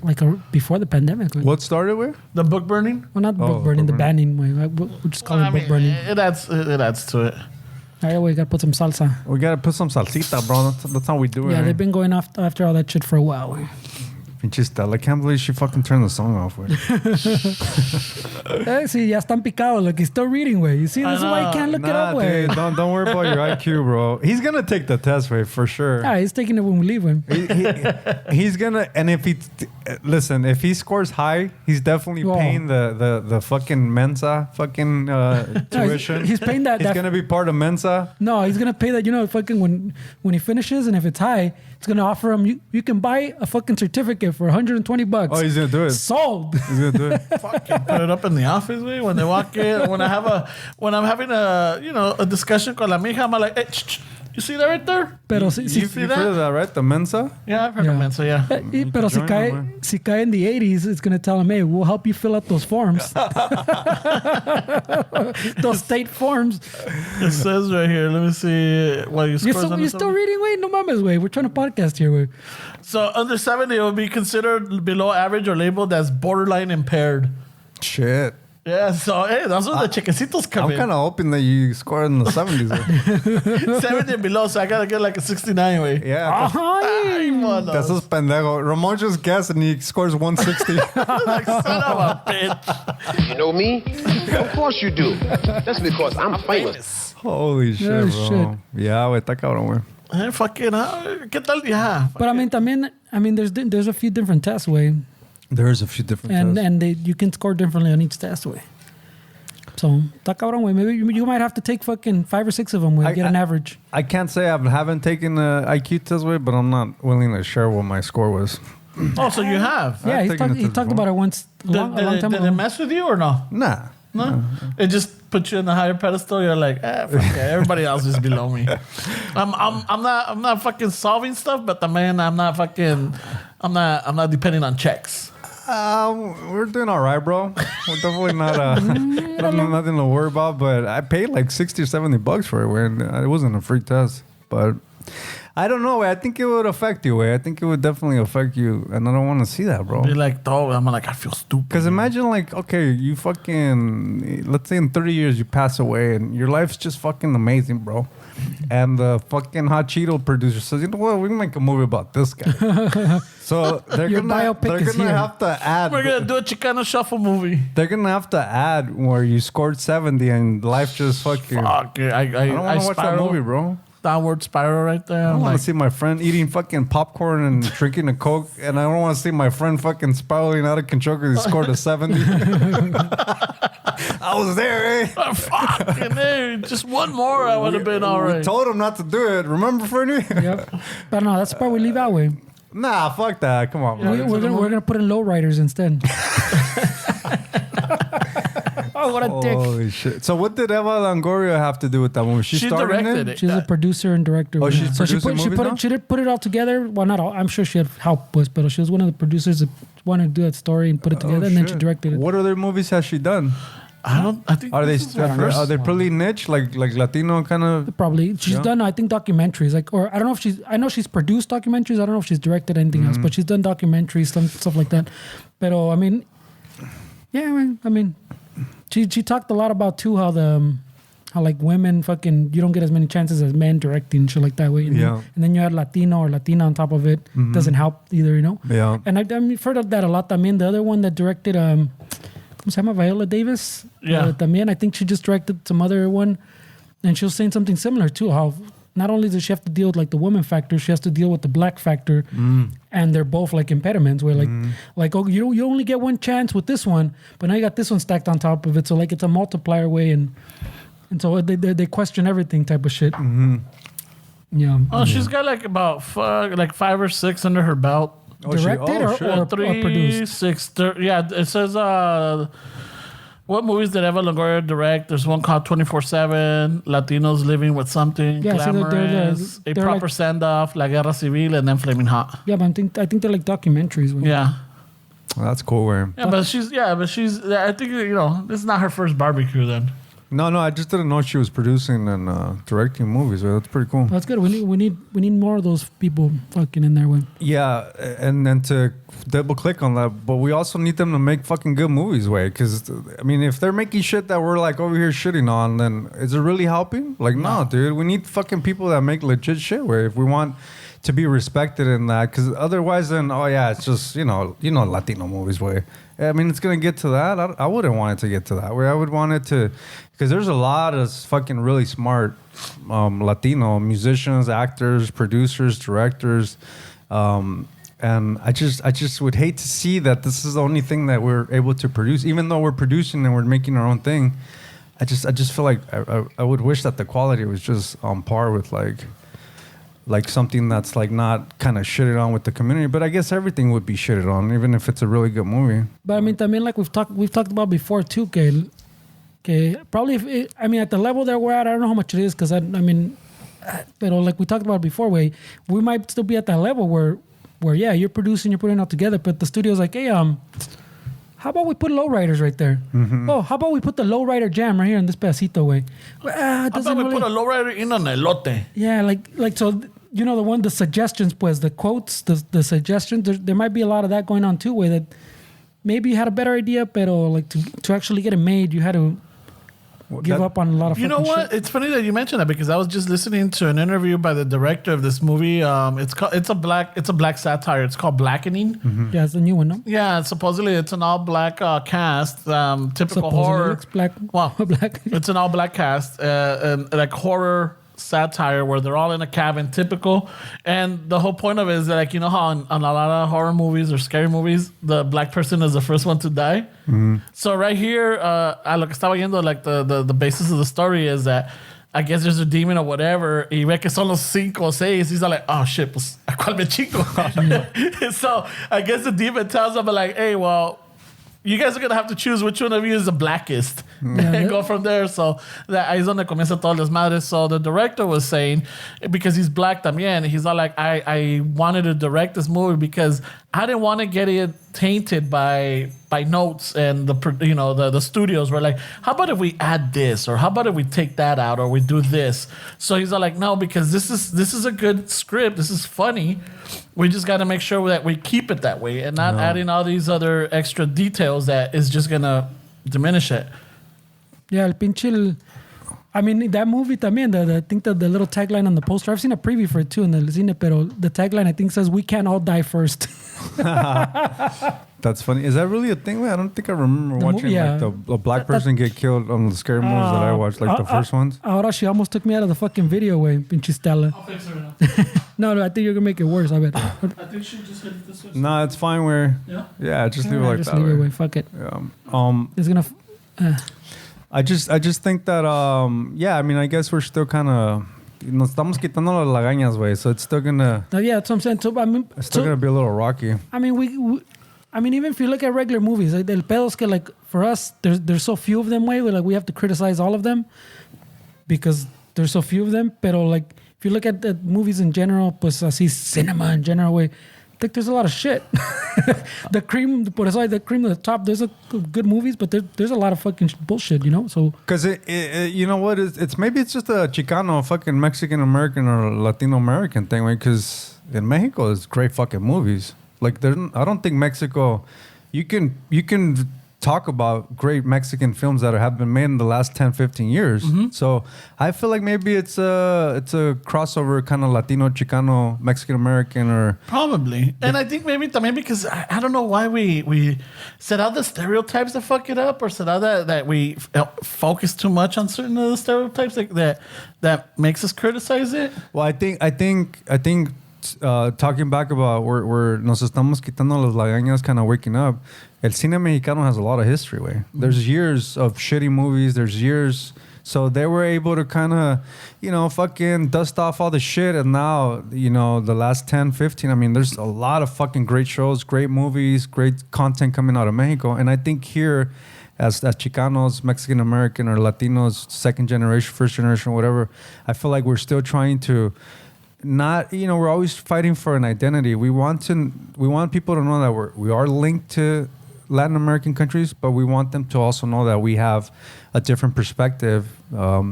Like before the pandemic. What started with? The book burning? Well, not book burning, the banning. We'll just call it book burning. It adds to it. All right, we got to put some salsa. We got to put some salsita, bro. That's how we do it. Yeah, right? they've been going after all that shit for a while. Pinche Stella. I can't believe she fucking turned the song off, güey. See, ya están picados. Look, he's still reading, güey. You see, this is why you can't look it up, güey. Don't worry about your IQ, bro. He's going to take the test, way for sure. Yeah, he's taking it when we leave him. He's going to... And if he... Listen, if he scores high, he's definitely paying the fucking Mensa fucking tuition. He's paying that... He's going to be part of Mensa. No, he's going to pay that, fucking when he finishes, and if it's high, it's going to offer him... You can buy a fucking certificate for $120. Oh, he's going to do it. Sold. He's going to do it. Fucking put it up in the office, way when they walk in. When I'm having a discussion con la mija, I'm like, hey, you see that right there? Pero You've heard of that, right? The Mensa? Yeah, I've heard of Mensa, yeah. Pero si cae in the 80s, it's going to tell him, hey, we'll help you fill out those forms. Those state forms. It says right here, let me see what you score. You're still reading? Wait, no mames, wait. We're trying to podcast here, wait. So under 70, it will be considered below average or labeled as borderline impaired. Shit. Yeah, so hey, that's where the chiquecitos come in. I'm kind of hoping that you scored in the 70s. 70 and below, so I gotta get like a 69 way. Yeah. That's just pendejo. Ramon just guessed and he scores 160. Like, son of a bitch. You know me? Of course you do. That's because I'm famous. Holy shit, bro. Shit. Yeah, güey, está cabrón, güey. Hey, fucking, ¿qué tal? Yeah. But I mean, there's a few different tests, way. There's a few different tests. And you can score differently on each test, way. So, está cabrón, way. Maybe you might have to take fucking 5 or 6 of them, way, get an average. I can't say I haven't taken the IQ test, way, but I'm not willing to share what my score was. Oh, so you have? Yeah, he talked about it once a long time ago. Did it mess with you or no? Nah. No? It just put you in a higher pedestal. You're like, fuck yeah, everybody else is below me. I'm not fucking solving stuff, but I'm not depending on checks. We're doing all right, bro. We're definitely not nothing to worry about. But I paid like $60 or $70 for it. When it wasn't a free test, but I don't know. I think it would affect you. I think it would definitely affect you, and I don't want to see that, bro. Be like, oh, I'm like, I feel stupid. Because imagine, like, okay, you fucking, let's say in 30 years you pass away, and your life's just fucking amazing, bro. And the fucking Hot Cheeto producer says, you know what, we can make a movie about this guy. So they're gonna have to add. We're gonna do a Chicano shuffle movie. They're gonna have to add where you scored 70 and life just fucking. Fuck, I don't want to watch that movie, bro. Downward spiral right there. I don't want to see my friend eating fucking popcorn and drinking a Coke, and I don't want to see my friend fucking spiraling out of control because he scored a 70. I was there, eh? Fucking hey, just one more, I would have been all right. We told him not to do it. Remember, Fernie? Yep. But no, that's the part we leave out, way. Nah, fuck that. Come on, we're gonna put in lowriders instead. Oh, what a dick. Holy shit. So what did Eva Longoria have to do with that movie? She directed it. She's a producer and director. Oh, she's so producing she put it all together. Well, not all. I'm sure she had help, but she was one of the producers that wanted to do that story and put it together, and then she directed it. What other movies has she done? I think are they pretty niche, like Latino kind of? Probably. She's done, I think, documentaries. I don't know if I know she's produced documentaries. I don't know if she's directed anything else, but she's done documentaries, stuff like that. But I mean, yeah, I mean, She talked a lot about too how like women fucking you don't get as many chances as men directing shit like that way. And then you add Latino or Latina on top of it. Doesn't help either, you know. Yeah. And I've heard of that a lot. También the other one that directed ¿cómo se llama? Viola Davis. Yeah. También I think she just directed some other one, and she was saying something similar too. How not only does she have to deal with like the woman factor, she has to deal with the black factor, and they're both like impediments. Where like oh you only get one chance with this one, but now you got this one stacked on top of it. So like it's a multiplier way, and so they question everything type of shit. Yeah. Oh, she's got like about 5 or 6 under her belt. Directed or 3, produced? 6. Yeah, it says what movies did Eva Longoria direct? There's one called 24/7, Latinos Living with Something, Yeah, so Glamorous, they're A Proper like- Send-Off, La Guerra Civil, and then Flamin Hot. Yeah, but I think they're like documentaries. Yeah. That's cool. Where But she's I think, this is not her first barbecue then. no, I just didn't know she was producing and directing movies. Right? That's pretty cool. That's good. We need more of those people fucking in there. Yeah, and then to double click on that, but we also need them to make fucking good movies, way. Because I mean, if they're making shit that we're like over here shitting on, then is it really helping? Like, no, dude, we need fucking people that make legit shit. Where if we want to be respected in that, because otherwise, then it's just Latino movies. Way, I mean, it's gonna get to that. I wouldn't want it to get to that. Where I would want it to, because there's a lot of fucking really smart Latino musicians, actors, producers, directors. And I just would hate to see that this is the only thing that we're able to produce, even though we're producing and we're making our own thing. I just feel like I would wish that the quality was just on par with like something that's like not kind of shitted on with the community. But I guess everything would be shitted on, even if it's a really good movie. But I mean, like we've talked about before too. Okay, probably at the level that we're at, I don't know how much it is because I mean, but like we talked about before, we might still be at that level where you're producing, you're putting it all together, but the studio's like, hey, how about we put lowriders right there? Oh, how about we put the lowrider jam right here in this pedacito way? How about we put a lowrider in on elote? Yeah, like so, the suggestions, pues, the quotes, the suggestions, there might be a lot of that going on too, where that maybe you had a better idea, but like to actually get it made, you had to give up on a lot of You know what? shit. It's funny that you mentioned that because I was just listening to an interview by the director of this movie. It's a black satire. It's called Blackening. Yeah, it's a new one, no? Yeah, supposedly it's an all black cast. Typical Supposedly horror. it's black. Well, Black. it's an all black cast, and like horror satire where they're all in a cabin, typical. And the whole point of it is that, like, how on a lot of horror movies or scary movies, the black person is the first one to die. So right here, a lo que estaba viendo, like the basis of the story is that I guess there's a demon or whatever, y ve que son los 5 o 6. He's like, oh shit, pues, ¿a cuál me chingo? So I guess the demon tells him, like, hey, well, you guys are going to have to choose which one of you is the blackest and go from there. So that ahí es donde comienza todo el desmadre. So the director was saying, because he's black también, he's all like, I wanted to direct this movie because I didn't want to get it tainted by notes and the studios were like, how about if we add this, or how about if we take that out, or we do this? So he's all like, no, because this is a good script, this is funny, we just got to make sure that we keep it that way and not adding all these other extra details that is just gonna diminish it. Yeah, el pinche. I mean, that movie también, I think that the little tagline on the poster, I've seen a preview for it too in the cine, pero the tagline I think says, we can't all die first. That's funny. Is that really a thing? I don't think I remember The watching movie, yeah. like a black person get killed on the scary movies that I watched, like the first ones. Ahora she almost took me out of the fucking video, way, pinche Stella. I'll fix it right now. No, I think you're gonna make it worse. I bet. I think she just hit it this way. No, it's fine. Where just leave it like just that. leave it way. away. Fuck it. Yeah. It's gonna. I just think that I mean, I guess we're still kind of nos estamos quitando las lagañas, way. So it's still gonna Yeah, that's what I'm saying. So, I mean, it's still gonna be a little rocky. I mean, even if you look at regular movies, like el pedo es que, like, for us, there's so few of them, way. Like, we have to criticize all of them because there's so few of them. Pero, like, if you look at the movies in general, pues así cinema in general, way, I think there's a lot of shit. The cream of the top. There's good movies, but there's a lot of fucking bullshit, So Because you know what? It's maybe it's just a Chicano, fucking Mexican American or Latino American thing, right? Because in Mexico, there's great fucking movies. Like, I don't think Mexico. You can talk about great Mexican films that have been made in the last 10, 15 years. So I feel like maybe it's a crossover kind of Latino, Chicano, Mexican American, or probably. And I think maybe because I don't know why we set out the stereotypes that fuck it up, or set out that we focus too much on certain of the stereotypes that makes us criticize it. Well, I think talking back about where nos estamos quitando las lagañas, kind of waking up. El cine mexicano has a lot of history, way. There's years of shitty movies. There's years. So they were able to kind of, fucking dust off all the shit. And now, the last 10, 15, I mean, there's a lot of fucking great shows, great movies, great content coming out of Mexico. And I think here, as Chicanos, Mexican American, or Latinos, second generation, first generation, whatever, I feel like we're still trying to not, we're always fighting for an identity. We want people to know that we are linked to Latin American countries, but we want them to also know that we have a different perspective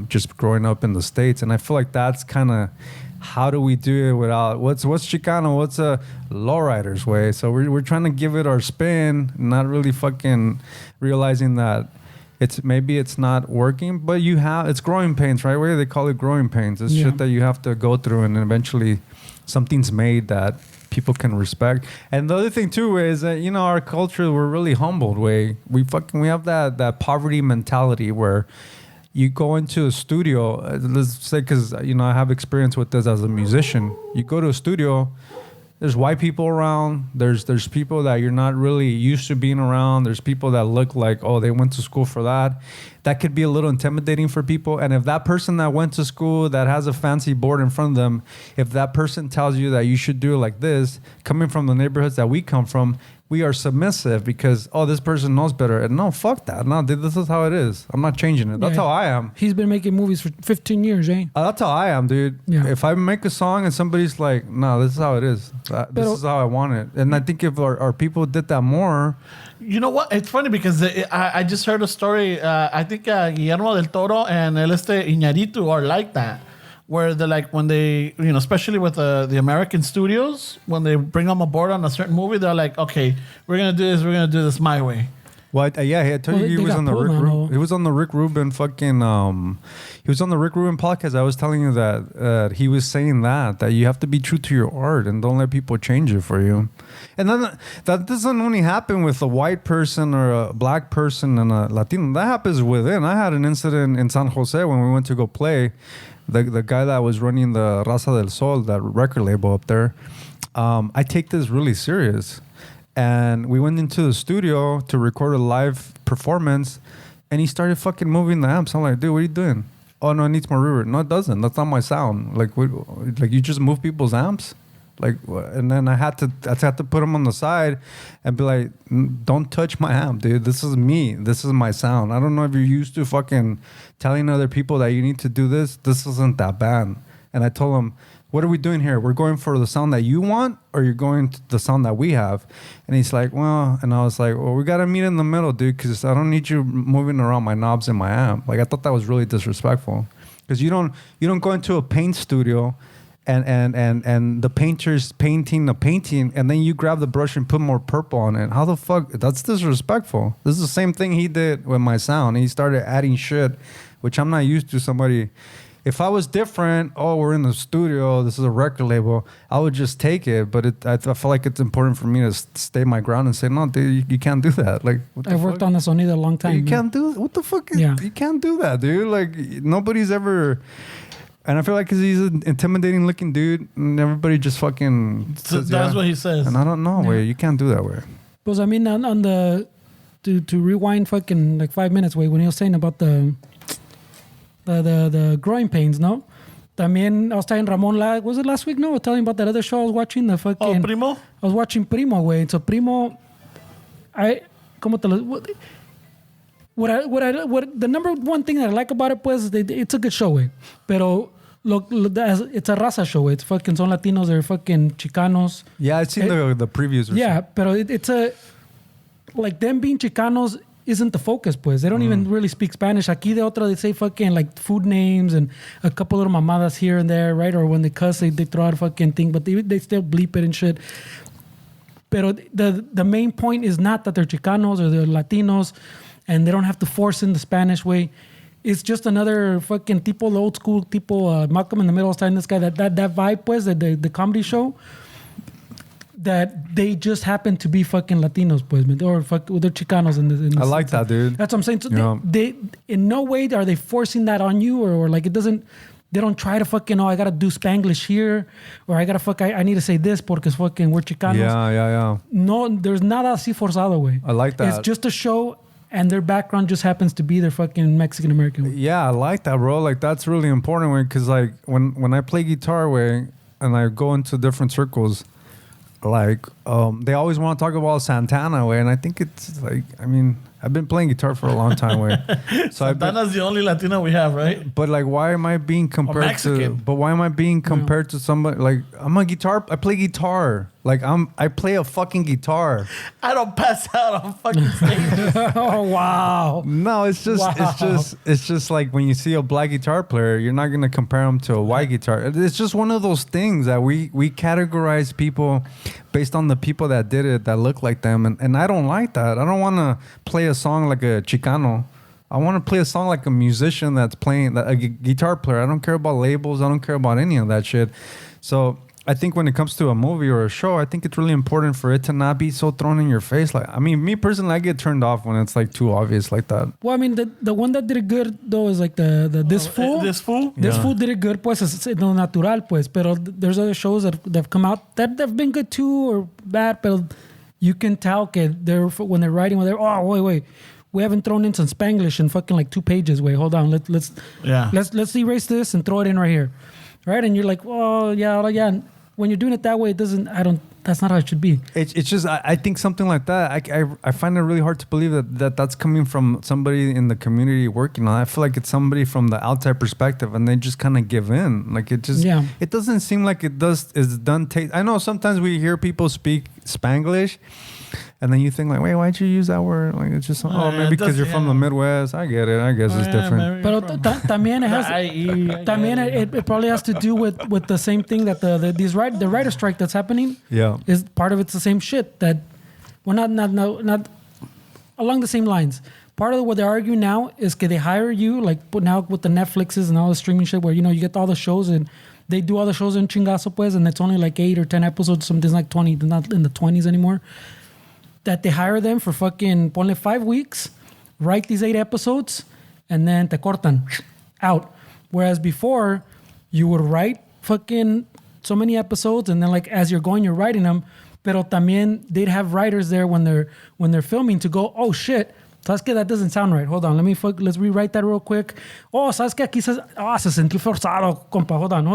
just growing up in the States. And I feel like that's kind of how do we do it without what's Chicano, what's a lowrider's way. So we're trying to give it our spin, not really fucking realizing that it's not working, but it's growing pains, right? Where they call it growing pains. It's shit that you have to go through, and eventually something's made that people can respect. And the other thing too is that our culture, we're really humbled. We have that poverty mentality where you go into a studio. Let's say, because I have experience with this as a musician. You go to a studio. There's white people around. There's people that you're not really used to being around. There's people that look like, oh, they went to school for that. That could be a little intimidating for people. And if that person that went to school, that has a fancy board in front of them, if that person tells you that you should do it like this, coming from the neighborhoods that we come from, we are submissive because, this person knows better. And no, fuck that. No, dude, this is how it is. I'm not changing it. That's how I am. He's been making movies for 15 years, eh? That's how I am, dude. Yeah. If I make a song and somebody's like, no, this is how it is. This is how I want it. And I think if our people did that more. You know what? It's funny because I just heard a story. I think Guillermo del Toro and Iñárritu are like that. Where they're like, when they, especially with the American studios, when they bring them aboard on a certain movie, they're like, okay, we're going to do this my way. Well, I told you he was on the Rick Rubin. He was on the Rick Rubin fucking. He was on the Rick Rubin podcast. I was telling you that he was saying that you have to be true to your art and don't let people change it for you. And then that doesn't only happen with a white person or a black person and a Latino. That happens within. I had an incident in San Jose when we went to go play. The guy that was running the Raza del Sol, that record label up there, I take this really serious. And we went into the studio to record a live performance, and he started fucking moving the amps. I'm like, dude, what are you doing? Oh, no, it needs more reverb. No, it doesn't. That's not my sound. Like you just move people's amps? And then I had to put him on the side and be like, don't touch my amp, dude. This is me. This is my sound. I don't know if you're used to fucking telling other people that you need to do this. This isn't that bad. And I told him, what are we doing here? We're going for the sound that you want, or you're going to the sound that we have? And he's like, well, and I was like, well, we got to meet in the middle, dude, because I don't need you moving around my knobs in my amp. Like, I thought that was really disrespectful, because you don't go into a paint studio and the painter's painting the painting, and then you grab the brush and put more purple on it. How the fuck? That's disrespectful. This is the same thing he did with my sound. He started adding shit, which I'm not used to. Somebody, if I was different, we're in the studio, this is a record label, I would just take it. But I feel like it's important for me to stay my ground and say, no, dude, you can't do that. Like, I've worked on the Sony a long time. You can't do what the fuck? You can't do that, dude. Like, nobody's ever. And I feel like he's an intimidating looking dude, and everybody just fucking says, that's what he says. And I don't know, way you can't do that way. Because I mean, on the to rewind fucking like 5 minutes, way when he was saying about the growing pains, no? También I was telling Ramon, was it last week? No, I was telling him about that other show I was watching, the fucking. Oh, Primo. I was watching Primo, way. So Primo, what the number one thing that I like about it, pues, it's a good show, way. Pero it's a raza show, way. It's fucking son Latinos, they're fucking Chicanos. Yeah, I've seen the previews. Pero it's like them being Chicanos isn't the focus, pues. They don't even really speak Spanish. Aquí de otra, they say fucking like food names and a couple little mamadas here and there, right? Or when they cuss, they throw out a fucking thing, but they still bleep it and shit. Pero the main point is not that they're Chicanos or they're Latinos and they don't have to force in the Spanish way. It's just another fucking tipo, the old school tipo, Malcolm in the Middle, starting this guy, that vibe, pues, the comedy show, that they just happen to be fucking Latinos, pues, or they're Chicanos in this I like that, dude. That's what I'm saying. So they in no way are they forcing that on you, or like it doesn't. They don't try to fucking, I gotta do Spanglish here, or I gotta I need to say this because fucking we're Chicanos. Yeah. No, there's nada así forzado, way. I like that. It's just a show, and their background just happens to be their fucking Mexican American. Yeah, I like that, bro. Like that's really important, way, because like when I play guitar, way, and I go into different circles, like they always want to talk about Santana, way, and I think it's like, I mean, I've been playing guitar for a long time, way. So Santana's the only Latino we have, right? But like, why am I being compared to? But why am I being compared to somebody? Like, I play guitar. Like I play a fucking guitar. I don't pass out on fucking stage. Oh wow! No, it's just like when you see a black guitar player, you're not gonna compare him to a white guitar. It's just one of those things that we categorize people based on the people that did it, that look like them, and I don't like that. I don't want to play a song like a Chicano. I want to play a song like a musician that's playing, a guitar player. I don't care about labels. I don't care about any of that shit. So I think when it comes to a movie or a show, I think it's really important for it to not be so thrown in your face. Like, I mean, me personally, I get turned off when it's like too obvious like that. Well, I mean, the one that did it good though is like this fool. This fool. This fool did it good, pues, es no natural, pues. Pero there's other shows that have come out that have been good too or bad, but you can tell when they're writing, wait. We haven't thrown in some Spanglish in fucking like 2 pages. Wait, hold on. Let's erase this and throw it in right here. Right? And you're like, oh yeah. When you're doing it that way, that's not how it should be. It's just, I think something like that, I find it really hard to believe that's coming from somebody in the community working on it. I feel like it's somebody from the outside perspective and they just kind of give in. Like it doesn't seem like it's done. I know sometimes we hear people speak Spanglish and then you think like, wait, why'd you use that word? Like it's just, maybe because you're from the Midwest. I get it. I guess it's different. But también it probably has to do with the same thing that the writer strike that's happening. Yeah, is part of it's the same shit that, well, not along the same lines. Part of what they're arguing now is que they hire you, like now with the Netflixes and all the streaming shit, where you get all the shows and they do all the shows in chingazo, pues, and it's only like 8 or 10 episodes, something like 20, not in the 20s anymore. That they hire them for fucking, ponle 5 weeks, write these 8 episodes, and then te cortan, out. Whereas before, you would write fucking so many episodes, and then like as you're going, you're writing them. Pero también they'd have writers there when they're filming to go, oh shit, ¿sabes qué? That doesn't sound right. Hold on, let's rewrite that real quick. Oh, ¿sabes qué? Aquí se sentí forzado, compa. Hold on.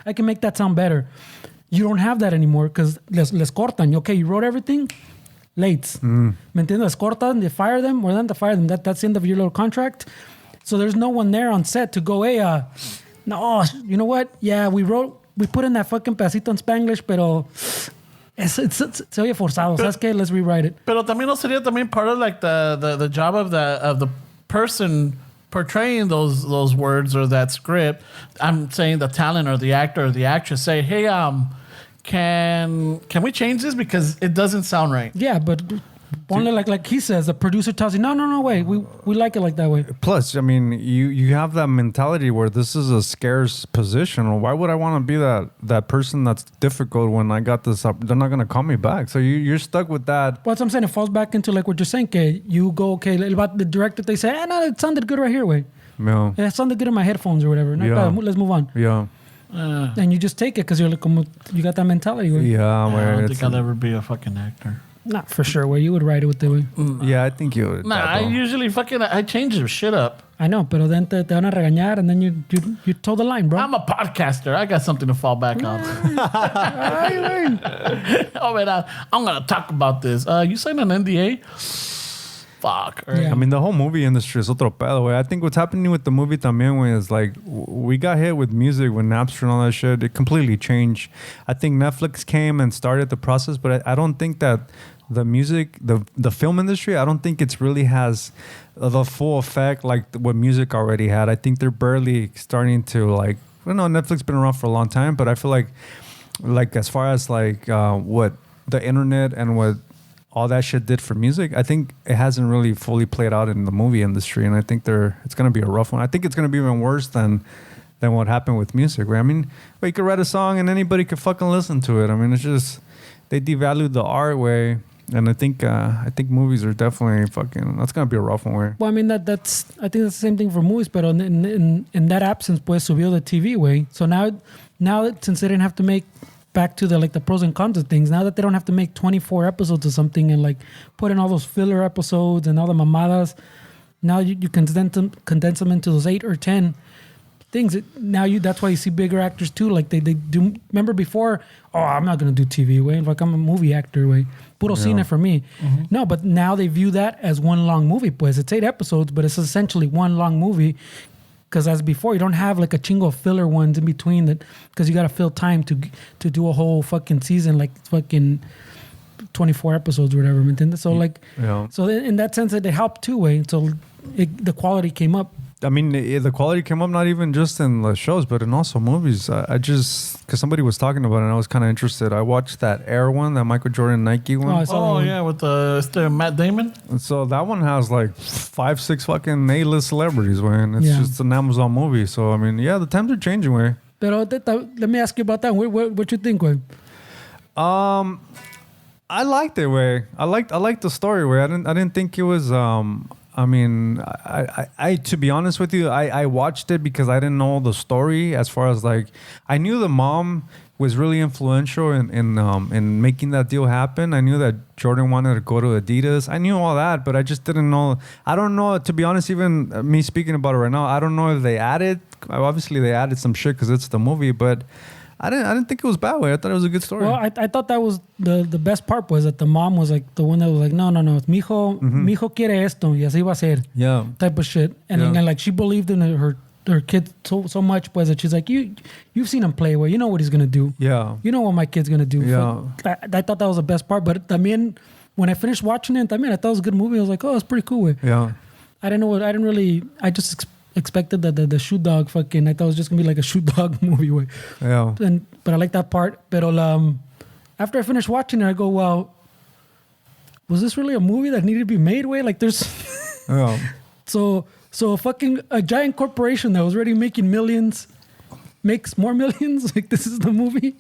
I can make that sound better. You don't have that anymore because les cortan. Okay, you wrote everything. Late. ¿Me entiendes? Les cortan, they fire them, or then they fire them. That's the end of your little contract. So there's no one there on set to go, hey, no, you know what? Yeah, we put in that fucking pedacito in Spanglish, pero se oye forzado. ¿Sabes qué? Let's rewrite it. Pero también no sería también part of like the job of the person portraying those words or that script. I'm saying the talent or the actor or the actress say, hey, can we change this because it doesn't sound right? Yeah, but only like he says, the producer tells you, no, wait, we like it like that way. Plus, I mean, you have that mentality where this is a scarce position. Well, why would I want to be that person that's difficult when I got this up? They're not going to call me back. So you're stuck with that. Well, that's what I'm saying. It falls back into like what you're saying. Okay, you go, about the director, they say, no, it sounded good right here, way. Yeah. It sounded good in my headphones or whatever. Let's move on. Yeah. And you just take it because you're like, you got that mentality. Way. Yeah, I don't think I'll ever be a fucking actor. Not for sure. Where you would write it with the way. Yeah, I think you would. Nah, I usually I change the shit up. I know, pero then te van a regañar and then you toe the line, bro. I'm a podcaster. I got something to fall back on. Oh man, I'm gonna talk about this. You signed an NDA? Fuck. Right? Yeah. I mean, the whole movie industry is otro pedo, way. I think what's happening with the movie también is like we got hit with music with Napster and all that shit. It completely changed. I think Netflix came and started the process, but I don't think that the music, the film industry, I don't think it's really has the full effect like what music already had. I think they're barely starting to like. I know Netflix been around for a long time, but I feel like as far as like what the internet and what all that shit did for music, I think it hasn't really fully played out in the movie industry, and I think it's going to be a rough one. I think it's going to be even worse than what happened with music. Right? I mean, you could write a song and anybody could fucking listen to it. I mean, it's just they devalued the art way, and I think movies are definitely fucking. That's going to be a rough one. Way. Well, I mean I think that's the same thing for movies, but in that absence, pues subió the TV way. So now since they didn't have to make back to the pros and cons of things. Now that they don't have to make 24 episodes or something and like put in all those filler episodes and all the mamadas, now you condense them into those 8 or 10 things. That's why you see bigger actors too. Like they do. Remember before? Oh, I'm not gonna do TV way. Like I'm a movie actor way. Puro cine for me. Mm-hmm. No, but now they view that as one long movie. Pues it's 8 episodes, but it's essentially one long movie. Because as before, you don't have like a chingo of filler ones in between that, because you got to fill time to do a whole fucking season, like fucking 24 episodes or whatever. So so in that sense, it helped too way. So the quality came up. I mean, the quality came up not even just in the shows, but in also movies. I just, because somebody was talking about it and I was kind of interested. I watched that Air one, that Michael Jordan Nike one. Yeah, with the Matt Damon. And so that one has like 5-6 fucking A-list celebrities, man. It's just an Amazon movie. So, I mean, the times are changing, way. But let me ask you about that. What you think, way? I liked it, way. I liked the story, way. I didn't think it was... I mean, I to be honest with you, I watched it because I didn't know the story as far as like, I knew the mom was really influential in making that deal happen. I knew that Jordan wanted to go to Adidas. I knew all that, but I just didn't know. I don't know, to be honest, even me speaking about it right now, I don't know if they added some shit because it's the movie, but I didn't think it was bad way. I thought it was a good story. Well, I thought that was the best part was that the mom was like the one that was like, no, it's mijo quiere esto y así va a ser. Yeah. Type of shit. And then like she believed in her kid so much pues that she's like, you've seen him play well. You know what he's gonna do. Yeah. You know what my kid's gonna do. Yeah. I thought that was the best part. But when I finished watching it, I thought it was a good movie. I was like, oh, it's pretty cool. Way. Yeah. I just expected that the shoot dog fucking, I thought it was just gonna be like a shoot dog movie way. Yeah. But I like that part. But after I finished watching it, I go, well, was this really a movie that needed to be made way? Like there's So fucking a giant corporation that was already making millions makes more millions. Like this is the movie.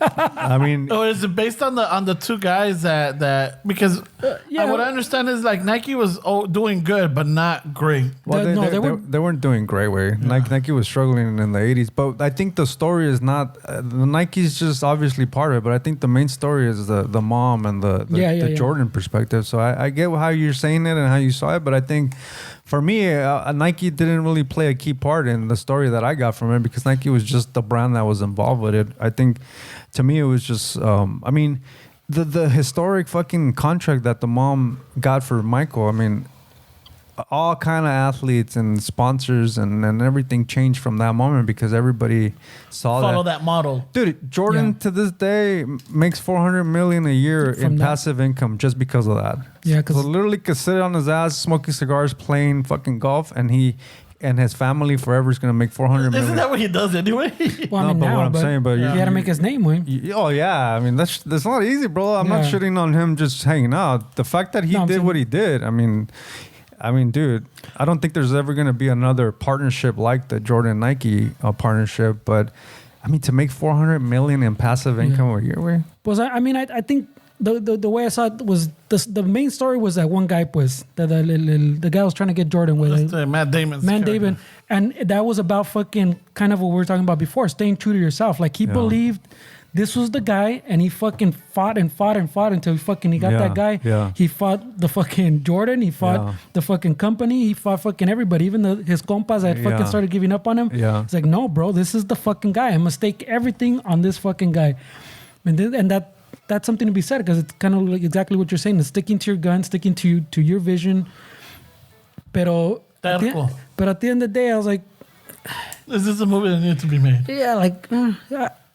I mean, is it based on the two guys that because what I understand is like Nike was doing good but not great. Well, they weren't doing great way. Yeah. Nike was struggling in the 80s, but I think the story is not the Nike's just obviously part of it, but I think the main story is the mom and the Jordan perspective. So I get how you're saying it and how you saw it, but I think for me, Nike didn't really play a key part in the story that I got from it because Nike was just the brand that was involved with it. I think, to me, it was just, I mean, the historic fucking contract that the mom got for Michael, I mean, all kind of athletes and sponsors and everything changed from that moment because everybody follow that model. Dude, Jordan to this day makes $400 million a year in passive income just because of that. Yeah, because literally could sit on his ass smoking cigars, playing fucking golf, and he and his family forever is gonna make $400 million. Isn't that what he does anyway? Well, I mean, but what I'm saying, but he had to make his name, Wayne. Oh yeah, I mean that's not easy, bro. I'm not shitting on him just hanging out. The fact that he did what he did, I mean, dude, I don't think there's ever going to be another partnership like the Jordan Nike partnership. But I mean, to make $400 million in passive income a year, I think the way I saw it was the main story was that one guy, pues, the guy was trying to get Jordan with Matt Damon's Damon, and that was about fucking kind of what we were talking about before, staying true to yourself. Like he believed. This was the guy, and he fucking fought until he got that guy. Yeah. He fought the fucking Jordan. He fought the fucking company. He fought fucking everybody. Even his compas that fucking started giving up on him. Yeah. It's like, no, bro, this is the fucking guy. I'm gonna stake everything on this fucking guy. And that's something to be said because it's kind of like exactly what you're saying. It's sticking to your gun, sticking to your vision. But at the end of the day, I was like, this is a movie that needs to be made. Yeah, like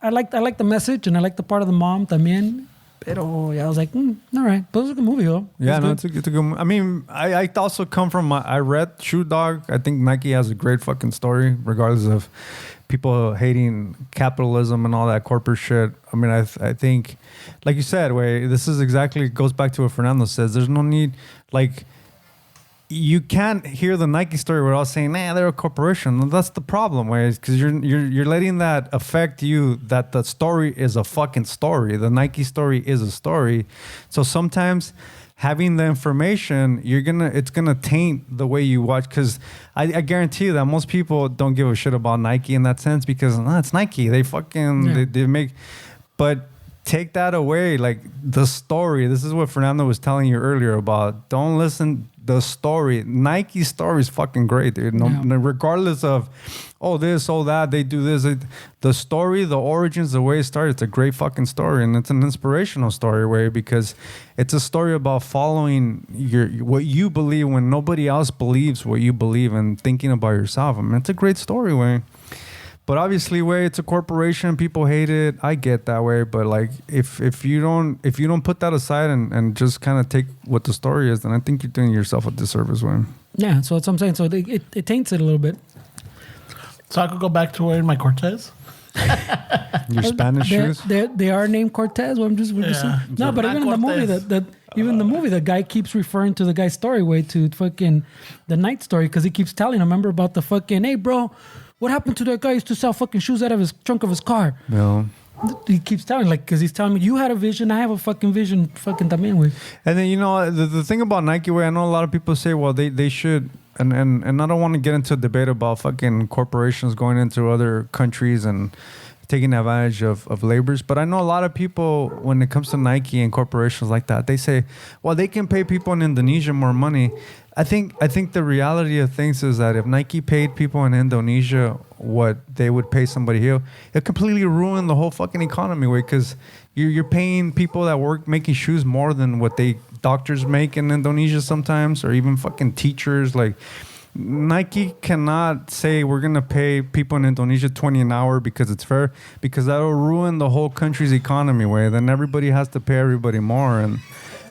I like the message and I like the part of the mom también, Pero yeah, I was like, all right. But it was a good movie, though. Yeah, no, it's a good movie. I mean, I also come from, I read Shoe Dog. I think Nike has a great fucking story, regardless of people hating capitalism and all that corporate shit. I mean, I think, like you said, this is exactly, goes back to what Fernando says. There's no need, like, you can't hear the Nike story without saying, nah, they're a corporation. And that's the problem, because you're letting that affect you, that the story is a fucking story. The Nike story is a story. So sometimes having the information, it's gonna taint the way you watch. Because I guarantee you that most people don't give a shit about Nike in that sense, because it's Nike. They fucking they make, but take that away, like the story. This is what Fernando was telling you earlier about. Don't listen. The story, Nike's story is fucking great, dude. Regardless of, this, that, they do this. The story, the origins, the way it started, it's a great fucking story. And it's an inspirational story, because it's a story about following what you believe when nobody else believes what you believe and thinking about yourself. I mean, it's a great story, way. But obviously, it's a corporation. People hate it. I get that way. But like, if you don't put that aside and just kind of take what the story is, then I think you're doing yourself a disservice, way. Yeah, so that's what I'm saying. So it taints it a little bit. So I could go back to wearing my Cortez. Your Spanish shoes. They are named Cortez. We're just saying. No, but even in the movie the movie, the guy keeps referring to the guy's story to fucking the night story, because he keeps telling him, remember about the fucking, hey bro, what happened to that guy who used to sell fucking shoes out of his trunk of his car? No. He keeps telling, like, because he's telling me, you had a vision, I have a fucking vision, fucking también, way. And then, the thing about Nike, I know a lot of people say, well, they should, and I don't want to get into a debate about fucking corporations going into other countries and taking advantage of laborers. But I know a lot of people, when it comes to Nike and corporations like that, they say, well, they can pay people in Indonesia more money. I think the reality of things is that if Nike paid people in Indonesia what they would pay somebody here, it completely ruined the whole fucking economy, because you're paying people that work making shoes more than what doctors make in Indonesia sometimes, or even fucking teachers. Like, Nike cannot say we're gonna pay people in Indonesia $20 an hour because it's fair, because that'll ruin the whole country's economy. Then everybody has to pay everybody more, and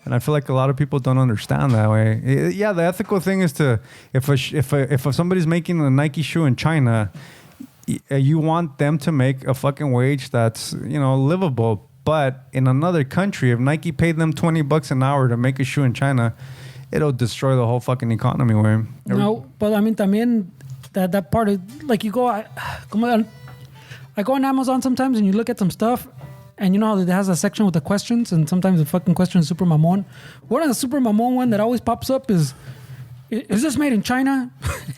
I feel like a lot of people don't understand that way. Yeah, the ethical thing is to, if somebody's making a Nike shoe in China, you want them to make a fucking wage that's livable. But in another country, if Nike paid them $20 an hour to make a shoe in China, it'll destroy the whole fucking economy. No, but I mean, también that part of, like, you go, I go on Amazon sometimes and you look at some stuff, and you know how it has a section with the questions, and sometimes the fucking question is super mamon. One of the super mamon one that always pops up is this made in China?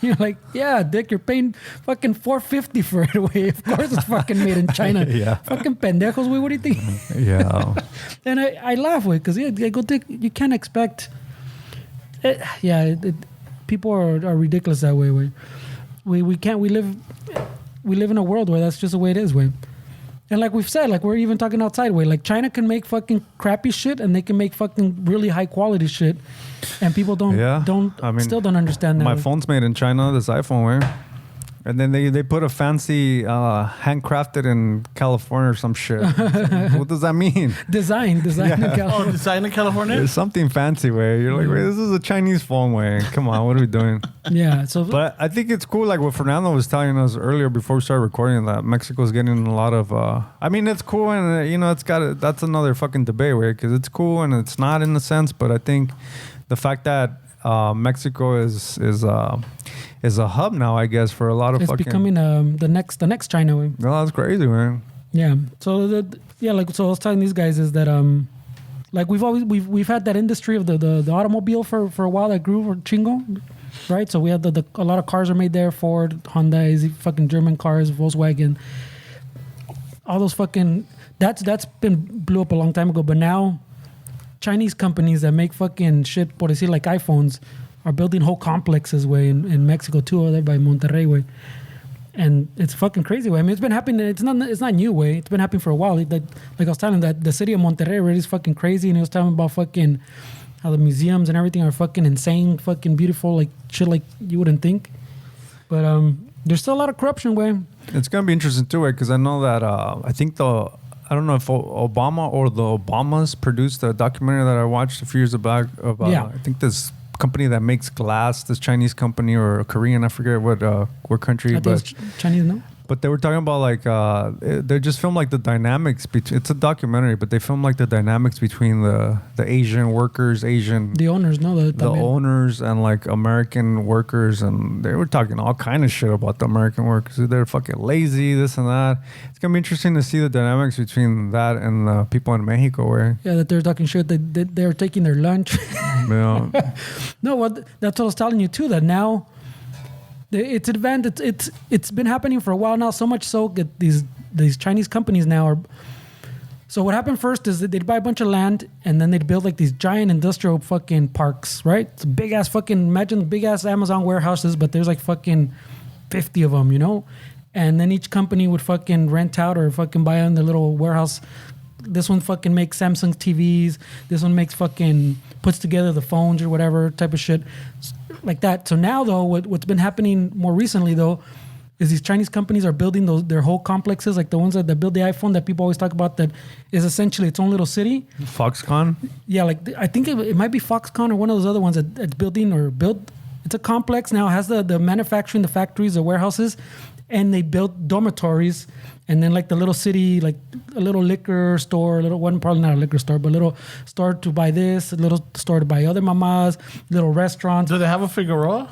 You're like, yeah, dick, you're paying fucking $450 for it, way. Of course it's fucking made in China. Yeah. Fucking pendejos, way. What do you think? Yeah. And I laugh, way, because I go, dick, you can't expect. People are ridiculous that way. We can't. We live in a world where that's just the way it is, way. And like we've said, like we're even talking outside, way. Like China can make fucking crappy shit, and they can make fucking really high quality shit, and people still don't understand that. My way. phone's made in China. This iPhone, way. And then they put a fancy handcrafted in California or some shit. What does that mean? Design in California. Oh, design in California? There's something fancy, way. You're like, wait, this is a Chinese phone, way. Come on, what are we doing? Yeah. So, but I think it's cool, like what Fernando was telling us earlier before we started recording, that Mexico's getting a lot of. I mean, it's cool, and that's another fucking debate, way, because it's cool and it's not in a sense. But I think the fact that Mexico is a hub now, I guess, for a lot of it's fucking. It's becoming the next China, way. No, that's crazy, man. Yeah. So so I was telling these guys is that like we've had that industry of the automobile for a while that grew for chingo, right? So we had a lot of cars are made there, Ford, Honda, fucking German cars, Volkswagen, all those fucking that's been blew up a long time ago. But now Chinese companies that make fucking shit, por decir, like iPhones, are building whole complexes, way, in Mexico too, there by Monterrey, way. And it's fucking crazy, way. I mean, it's been happening. It's not new, way. It's been happening for a while. Like I was telling that the city of Monterrey really is fucking crazy, and he was telling about fucking how the museums and everything are fucking insane, fucking beautiful, like shit like you wouldn't think. But there's still a lot of corruption, way. It's gonna be interesting too, way, because I know that I I don't know if Obama or the Obamas produced a documentary that I watched a few years back about, I think this company that makes glass, this Chinese company or Korean, I forget what country, but it's Chinese, no? But they were talking about like they just filmed like the dynamics between. It's a documentary, but they filmed like the dynamics between the Asian workers, the owners, no, the owners and like American workers, and they were talking all kind of shit about the American workers. They're fucking lazy, this and that. It's gonna be interesting to see the dynamics between that and the people in Mexico, where that they're talking shit. They're taking their lunch. Yeah. No, that's what I was telling you too. That now. It's advanced. It's been happening for a while now. So much so that these Chinese companies now are. So what happened first is that they'd buy a bunch of land and then they'd build like these giant industrial fucking parks, right? It's big ass fucking, imagine the big ass Amazon warehouses, but there's like fucking 50 of them, you know? And then each company would fucking rent out or fucking buy on the little warehouse. This one fucking makes Samsung TVs. This one makes fucking puts together the phones or whatever type of shit like that. So now though, what's been happening more recently though, is these Chinese companies are building their whole complexes, like the ones that build the iPhone that people always talk about, that is essentially its own little city. Foxconn? Yeah, like I think it might be Foxconn or one of those other ones that's building or built. It's a complex now. It has the manufacturing, the factories, the warehouses, and they built dormitories. And then like the little city, like a little liquor store, probably not a liquor store, but a little store to buy this, a little store to buy other mamas, little restaurants. Do they have a Figueroa?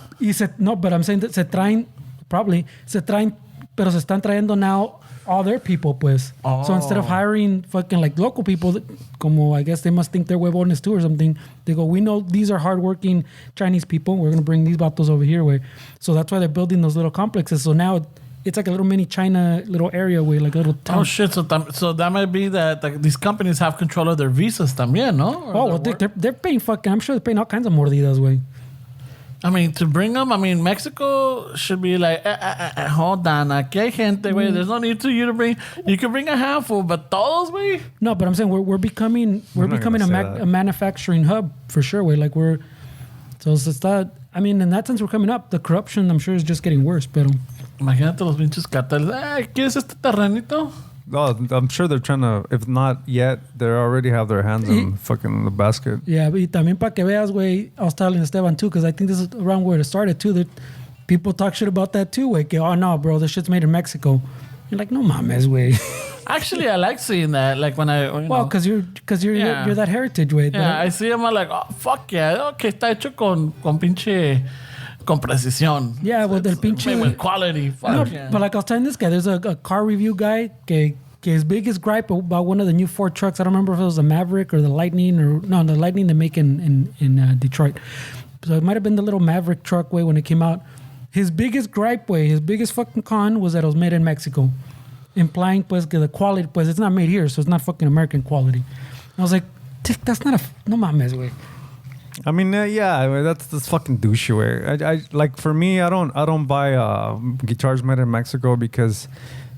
No, but I'm saying that se traen, pero se están trayendo now all their people, pues. Oh. So instead of hiring fucking like local people, como I guess they must think they're huevones too or something, they go, we know these are hardworking Chinese people. We're going to bring these vatos over here, way. So that's why they're building those little complexes. So now it's like a little mini China little area way, like a little town. Oh shit! So that might be that like, these companies have control of their visas también, no? Or They're paying fucking. I'm sure they're paying all kinds of mordidas way. I mean, to bring them. I mean, Mexico should be like, hold on, aquí hay gente, way. There's no need to you to bring. You can bring a handful, but todos, way. No, but I'm saying we're becoming a manufacturing hub for sure, way. Like so it's that. I mean, in that sense, we're coming up. The corruption, I'm sure, is just getting worse, pero. Imagínate los pinches carteles. ¿Quieres este terrenito? Oh, I'm sure they're trying to, if not yet, they already have their hands in fucking the basket. Yeah, but también para que veas, güey, I was telling Esteban too, because I think this is around where it started too, that people talk shit about that too, güey. Oh no, bro, this shit's made in Mexico. You're like, no mames, güey. Actually, I like seeing that. Like when well, because you're that heritage, way. Yeah, I see them. I'm like, oh fuck yeah, okay, está hecho con pinche. Con precisión. Yeah, with el pinche. With quality. Fuck no, yeah. But like I was telling this guy, there's a car review guy que his biggest gripe about one of the new Ford trucks, I don't remember if it was the Maverick or the Lightning the Lightning they make in Detroit. So it might have been the little Maverick truck way when it came out. His biggest gripe way, his biggest fucking con was that it was made in Mexico. Implying pues que the quality, pues it's not made here, so it's not fucking American quality. I was like, that's not no mames way. I mean, yeah, that's fucking douchey way. I like for me, I don't buy guitars made in Mexico because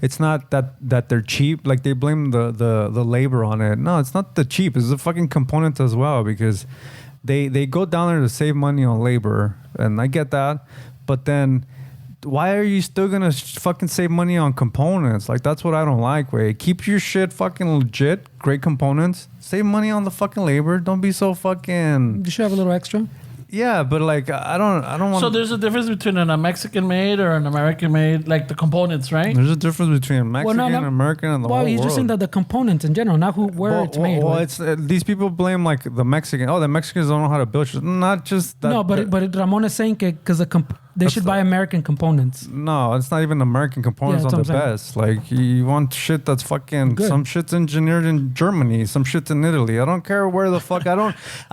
it's not that they're cheap. Like they blame the labor on it. No, it's not the cheap. It's the fucking components as well because they go down there to save money on labor, and I get that. But then why are you still gonna fucking save money on components? Like that's what I don't like. Way keep your shit fucking legit, great components. Save money on the fucking labor. Don't be so fucking. You should have a little extra. Yeah, but like I don't want. So there's a difference between a Mexican made or an American made, like the components, right? There's a difference between a Mexican, American, and the whole world. Well, he's just saying that the components in general, not where it's made. Well, it's these people blame like the Mexican. Oh, the Mexicans don't know how to build shit. Not just that. No, but Ramon is saying because they should buy American components. No, it's not even American components on the best. Like you want shit that's fucking good. Some shit's engineered in Germany, some shit's in Italy. I don't care where the fuck. I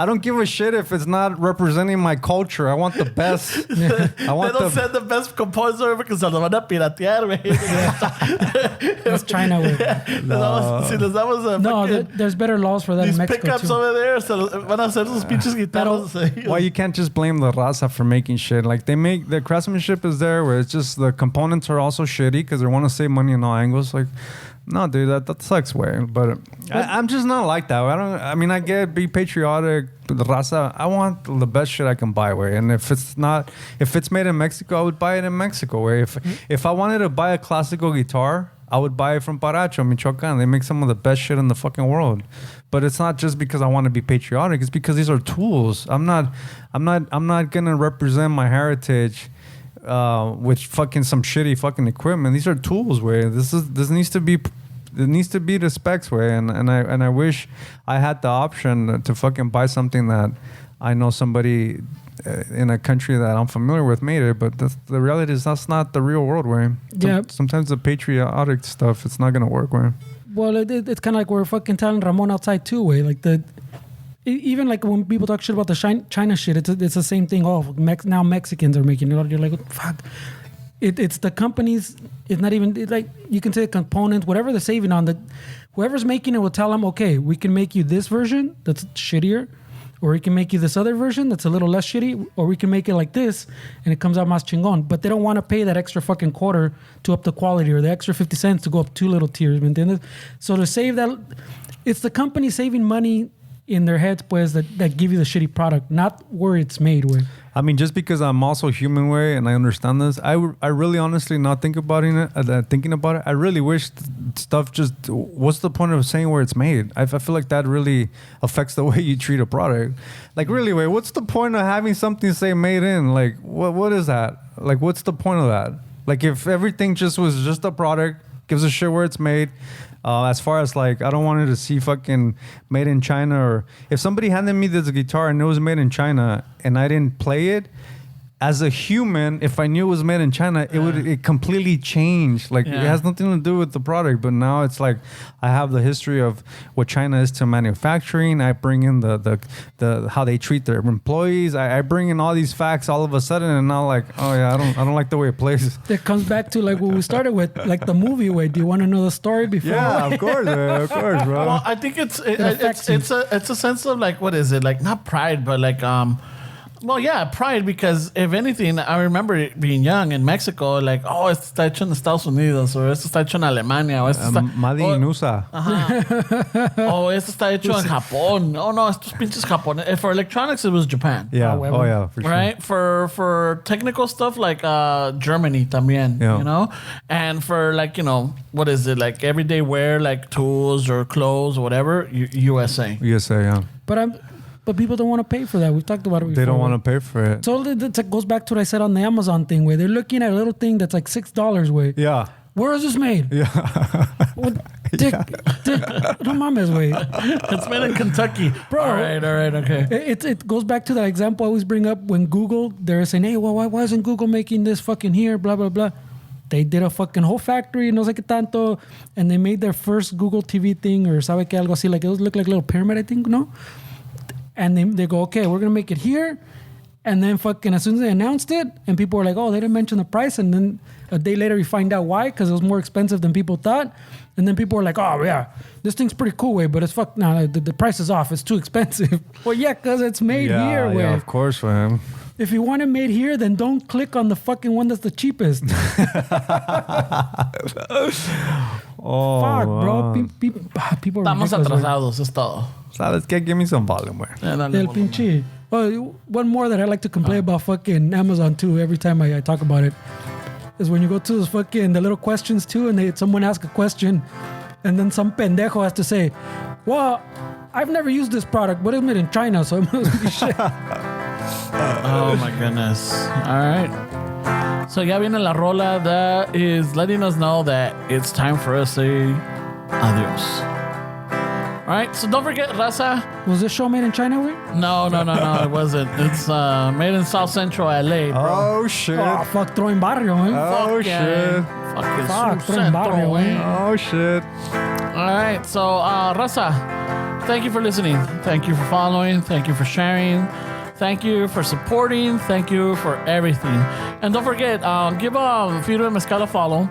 don't give a shit if it's not representing my culture. I want the best. I want they don't send the best components over because se los van a piratear, güey. That's China, güey. No, there's better laws for that in Mexico pickups too. Over there, van a hacer sus pinches guitarras. Why you can't just blame the raza for making shit? Like they make the craftsmanship is there, where it's just the components are also shitty because they want to save money in all angles. Like, no, dude, that sucks, way. But I'm just not like that. I get be patriotic. The raza, I want the best shit I can buy, way. And if it's made in Mexico, I would buy it in Mexico, way. If I wanted to buy a classical guitar, I would buy it from Paracho, Michoacan. They make some of the best shit in the fucking world. But it's not just because I want to be patriotic. It's because these are tools. I'm not gonna represent my heritage with fucking some shitty fucking equipment. These are tools, way. This needs to be. It needs to be the specs, way. And I wish I had the option to fucking buy something that I know somebody in a country that I'm familiar with made it, but the reality is that's not the real world, way. Yeah. Sometimes the patriotic stuff, it's not gonna work, way. Well, it's kind of like we're fucking telling Ramon outside too, way. Like even like when people talk shit about the China shit, it's the same thing. Oh, now Mexicans are making it. You're like, fuck. It's the companies. It's not even like you can say components, whatever they're saving on. Whoever's making it will tell them, okay, we can make you this version that's shittier, or we can make you this other version that's a little less shitty, or we can make it like this and it comes out más chingón. But they don't want to pay that extra fucking quarter to up the quality, or the extra 50 cents to go up 2 little tiers. ¿Me entiendes? So to save that, it's the company saving money in their heads, pues, that give you the shitty product, not where it's made, way. I mean, just because I'm also human, way, and I understand this, I really honestly not thinking about it. I really wish stuff just. What's the point of saying where it's made? I feel like that really affects the way you treat a product. Like, really, way, what's the point of having something say made in? Like, what is that? Like, what's the point of that? Like, if everything just was just a product, gives a shit where it's made. As far as like, I don't want to see fucking made in China, or if somebody handed me this guitar and it was made in China and I didn't play it, as a human, if I knew it was made in China, it completely changed. Like, it has nothing to do with the product. But now it's like I have the history of what China is to manufacturing. I bring in the how they treat their employees. I bring in all these facts all of a sudden, and now like, oh yeah, I don't like the way it plays. It comes back to like what we started with, like the movie way. Do you want to know the story before? Yeah, of course, man, of course, bro. Well, I think it's a sense of like, what is it, like, not pride, but like well, yeah, pride, because if anything, I remember being young in Mexico, like, oh, esto está hecho en Estados Unidos, o esto está hecho en Alemania, o esto está... Made in USA. O esto está hecho en Japón. Oh, no, estos pinches Japón. For electronics, it was Japan. Yeah, oh yeah, for sure. Right? For technical stuff, like Germany también, you know? And for, like, you know, what is it, like everyday wear, like tools or clothes or whatever, USA. USA, yeah. But people don't want to pay for that. We've talked about it before. They don't want to pay for it. So it goes back to what I said on the Amazon thing, where they're looking at a little thing that's like $6, way. Yeah. Where is this made? Yeah. Dick, no mames, way. It's made in Kentucky. Bro. All right, okay. It goes back to that example I always bring up when Google, they're saying, hey, well, why isn't Google making this fucking here, blah, blah, blah. They did a fucking whole factory, no sé qué tanto, and they made their first Google TV thing, or sabe que algo así, like it looked like a little pyramid, I think, no? And they go, okay, we're going to make it here. And then fucking as soon as they announced it, and people were like, oh, they didn't mention the price. And then a day later, we find out why, because it was more expensive than people thought. And then people were like, oh, yeah, this thing's pretty cool, way, but it's the price is off. It's too expensive. Well, yeah, because it's made here, way. Yeah, of course, man. If you want it made here, then don't click on the fucking one that's the cheapest. Oh, fuck, bro. People are Estamos atrasados, es todo. ¿Sabes qué? Give me some volume, güey. El pinche. Oh, one more that I like to complain about fucking Amazon too every time I talk about it is when you go to those fucking the little questions too, and someone asks a question, and then some pendejo has to say, well, I've never used this product, but it's made in China, so it must be shit. Oh my goodness. All right. So ya viene la rola that is letting us know that it's time for us to say adios. All right, so don't forget, Raza. Was this show made in China, way? No, it wasn't. It's made in South Central LA, bro. Oh, shit. Oh, fuck, throwing barrio, man. Oh, shit. Fucking Fuck, throwing barrio, man. Oh, shit. All right, so Raza, thank you for listening. Thank you for following. Thank you for sharing. Thank you for supporting. Thank you for everything. And don't forget, give Firme Mezcal a follow.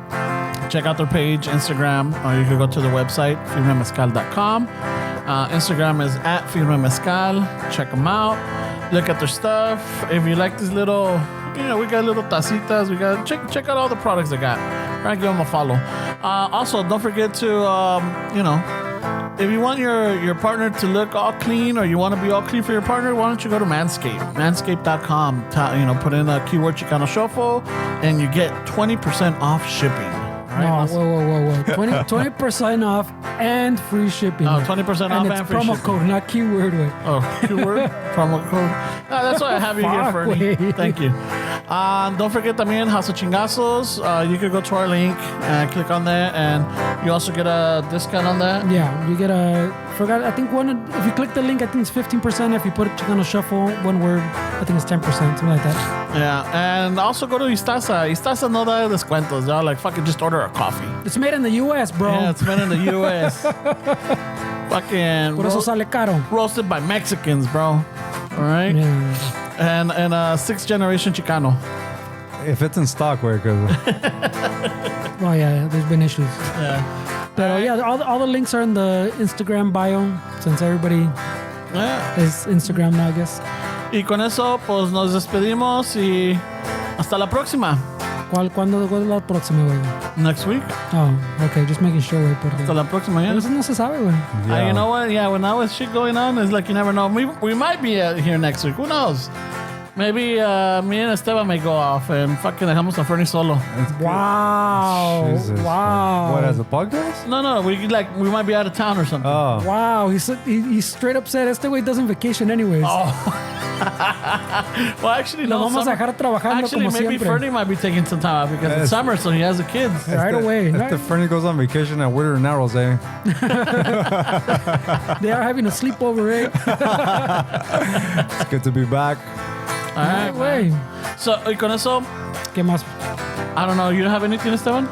Check out their page, Instagram, or you can go to the website, firmemezcal.com. Instagram is at Firme Mezcal. Check them out. Look at their stuff. If you like these little, we got little tacitas. We got check out all the products they got. Right, give them a follow. Also, don't forget to, if you want your partner to look all clean, or you want to be all clean for your partner, why don't you go to Manscaped? Manscaped.com. Put in a keyword Chicano Shuffle, and you get 20% off shipping. No, whoa. 20% off and free shipping. Oh, 20% off and it's and free promo shipping. code, not keyword. Way. Oh, keyword promo code. That's why I have you here, Fuck, Fernie. wait. Thank you. Don't forget también House of Chingazos. You could go to our link and click on that, and you also get a discount on that. Yeah, you get a. I think if you click the link, I think it's 15%. If you put Chicano Shuffle, one word, I think it's 10%, something like that. Yeah, and also go to Istaza. Istaza no da descuentos. Y'all like fucking just order a coffee. It's made in the U.S., bro. Yeah, it's made in the U.S. Fucking Por eso sale caro. roasted by Mexicans, bro. All right, Yeah. and 6th generation Chicano. If it's in stock, where because Oh yeah, there's been issues. Yeah. But yeah, all the links are in the Instagram bio, since everybody Yeah. is Instagram now, I guess. Y con eso, pues nos despedimos y hasta la próxima. ¿Cuándo es la próxima, güey? Next week. Oh, okay, just making sure, güey. Hasta la próxima, yeah. Eso no se sabe, güey. You know what? Yeah, when now with shit going on, it's like you never know. We might be here next week. Who knows? Maybe me and Esteban may go off and fucking dejamos a Fernie solo. Wow. Jesus. Wow. What, as a podcast? No, we might be out of town or something. Oh. Wow, he straight up said, este güey doesn't vacation anyways. Oh. Well, actually, Lo no. vamos a dejar trabajando Actually, como maybe siempre. Fernie might be taking some time out because it's summer, so he has the kids. Right away. If the Fernie goes on vacation at Whittier Narrows, eh? They are having a sleepover, eh? It's good to be back. All right, Güey. So, y con eso, ¿Qué más? I don't know. You don't have anything, Esteban?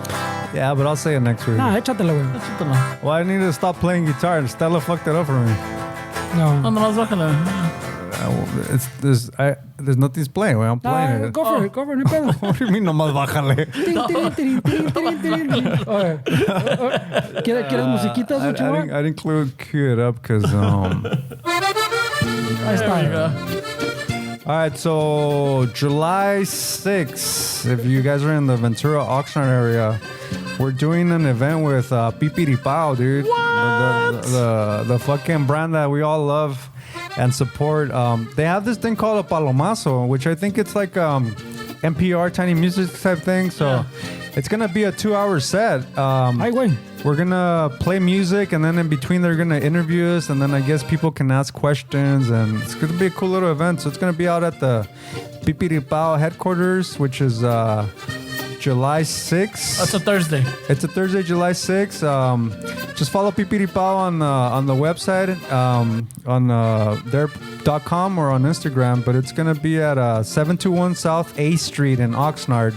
Yeah, but I'll say it next week. Nah, échatela, güey. Échatelo. Well, I need to stop playing guitar. Stella fucked it up for me. No, No. nomás bájala. There's nothing's playing. Well, I'm playing it. Go for it, no pedo. What do you mean, nomás bájale? Oye, ¿Quieres musiquitas, I Uchiwa? didn't include cue it up because Ahí está. There we go. all right, so July 6th, if you guys are in the Ventura Oxnard area, we're doing an event with Pipiripao, dude. What? The fucking brand that we all love and support. They have this thing called a palomazo, which I think it's like NPR tiny music type thing. So it's gonna be a 2-hour set. Ay, güey. We're gonna play music, and then in between they're gonna interview us, and then I guess people can ask questions, and it's gonna be a cool little event. So it's gonna be out at the Pipiripao headquarters, which is July 6th. That's a Thursday. It's a Thursday, July 6th. Just follow Pipiripao on the website, on their.com or on Instagram. But it's gonna be at 721 South A Street in Oxnard.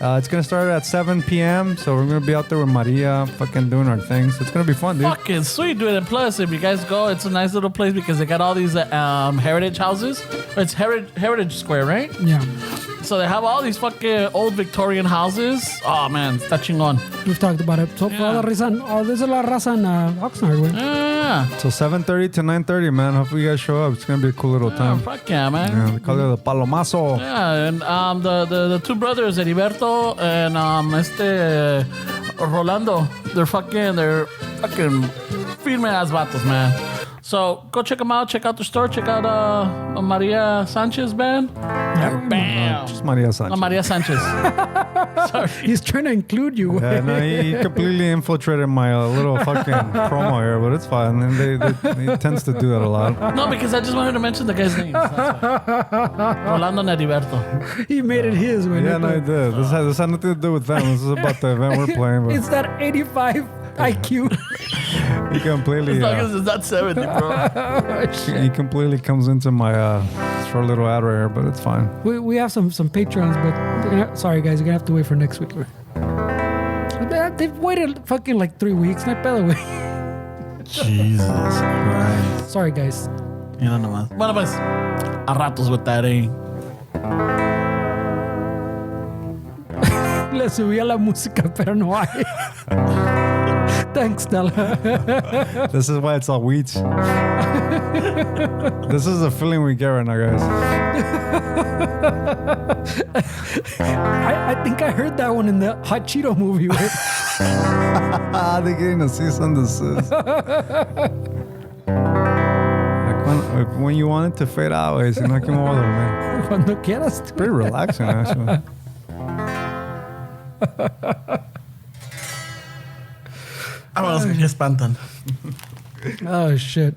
It's gonna start at 7 p.m. So we're gonna be out there with Maria, fucking doing our thing. So it's gonna be fun, dude. Fucking sweet, dude. And plus, if you guys go, it's a nice little place because they got all these heritage houses. It's Heritage Square, right? Yeah. So they have all these fucking old Victorian houses. Oh, man. Está chingón. We've talked about it. So, Yeah. toda la raza, this is la raza en Oxnard, güey. Yeah. So 7:30 to 9:30, man. Hopefully you guys show up. It's gonna be a cool little Oh, time. fuck yeah, man. Yeah, they call it the Palomazo. Yeah, and the two brothers, Heriberto and Rolando, they're fucking firme ass vatos, man. So go check them out. Check out their store. Check out Maria Sanchez band. Bam. Just Maria Sanchez. No, Maria Sanchez. Sorry. He's trying to include you, güey. Yeah, no, he completely infiltrated my little fucking promo here, but it's fine. And he tends to do that a lot. No, because I just wanted to mention the guy's name. Rolando and Heriberto. He made it his, güey. Yeah, no, he did. This had nothing to do with them. This is about the event we're playing. But It's that 85 IQ. he completely, As long as it's not 70, bro. he completely comes into my short little ad right here, but it's fine. We have some patrons, but sorry guys, you're gonna have to wait for next week. They've waited fucking like 3 weeks. No pedo, güey. Jesus Christ. Sorry guys. Mira nomás. Bueno, pues, a ratos with that, eh? Le subí a la música, pero no hay. Thanks, Stella. This is why it's all weeds. This is the feeling we get right now, guys. I think I heard that one in the Hot Cheeto movie, güey. They're getting a cease and desist. Like when you want it to fade out, güey, si no, que me voy a dormir. Cuando quieras. Pretty relaxing, actually. Vámonos, que espantan. Oh shit.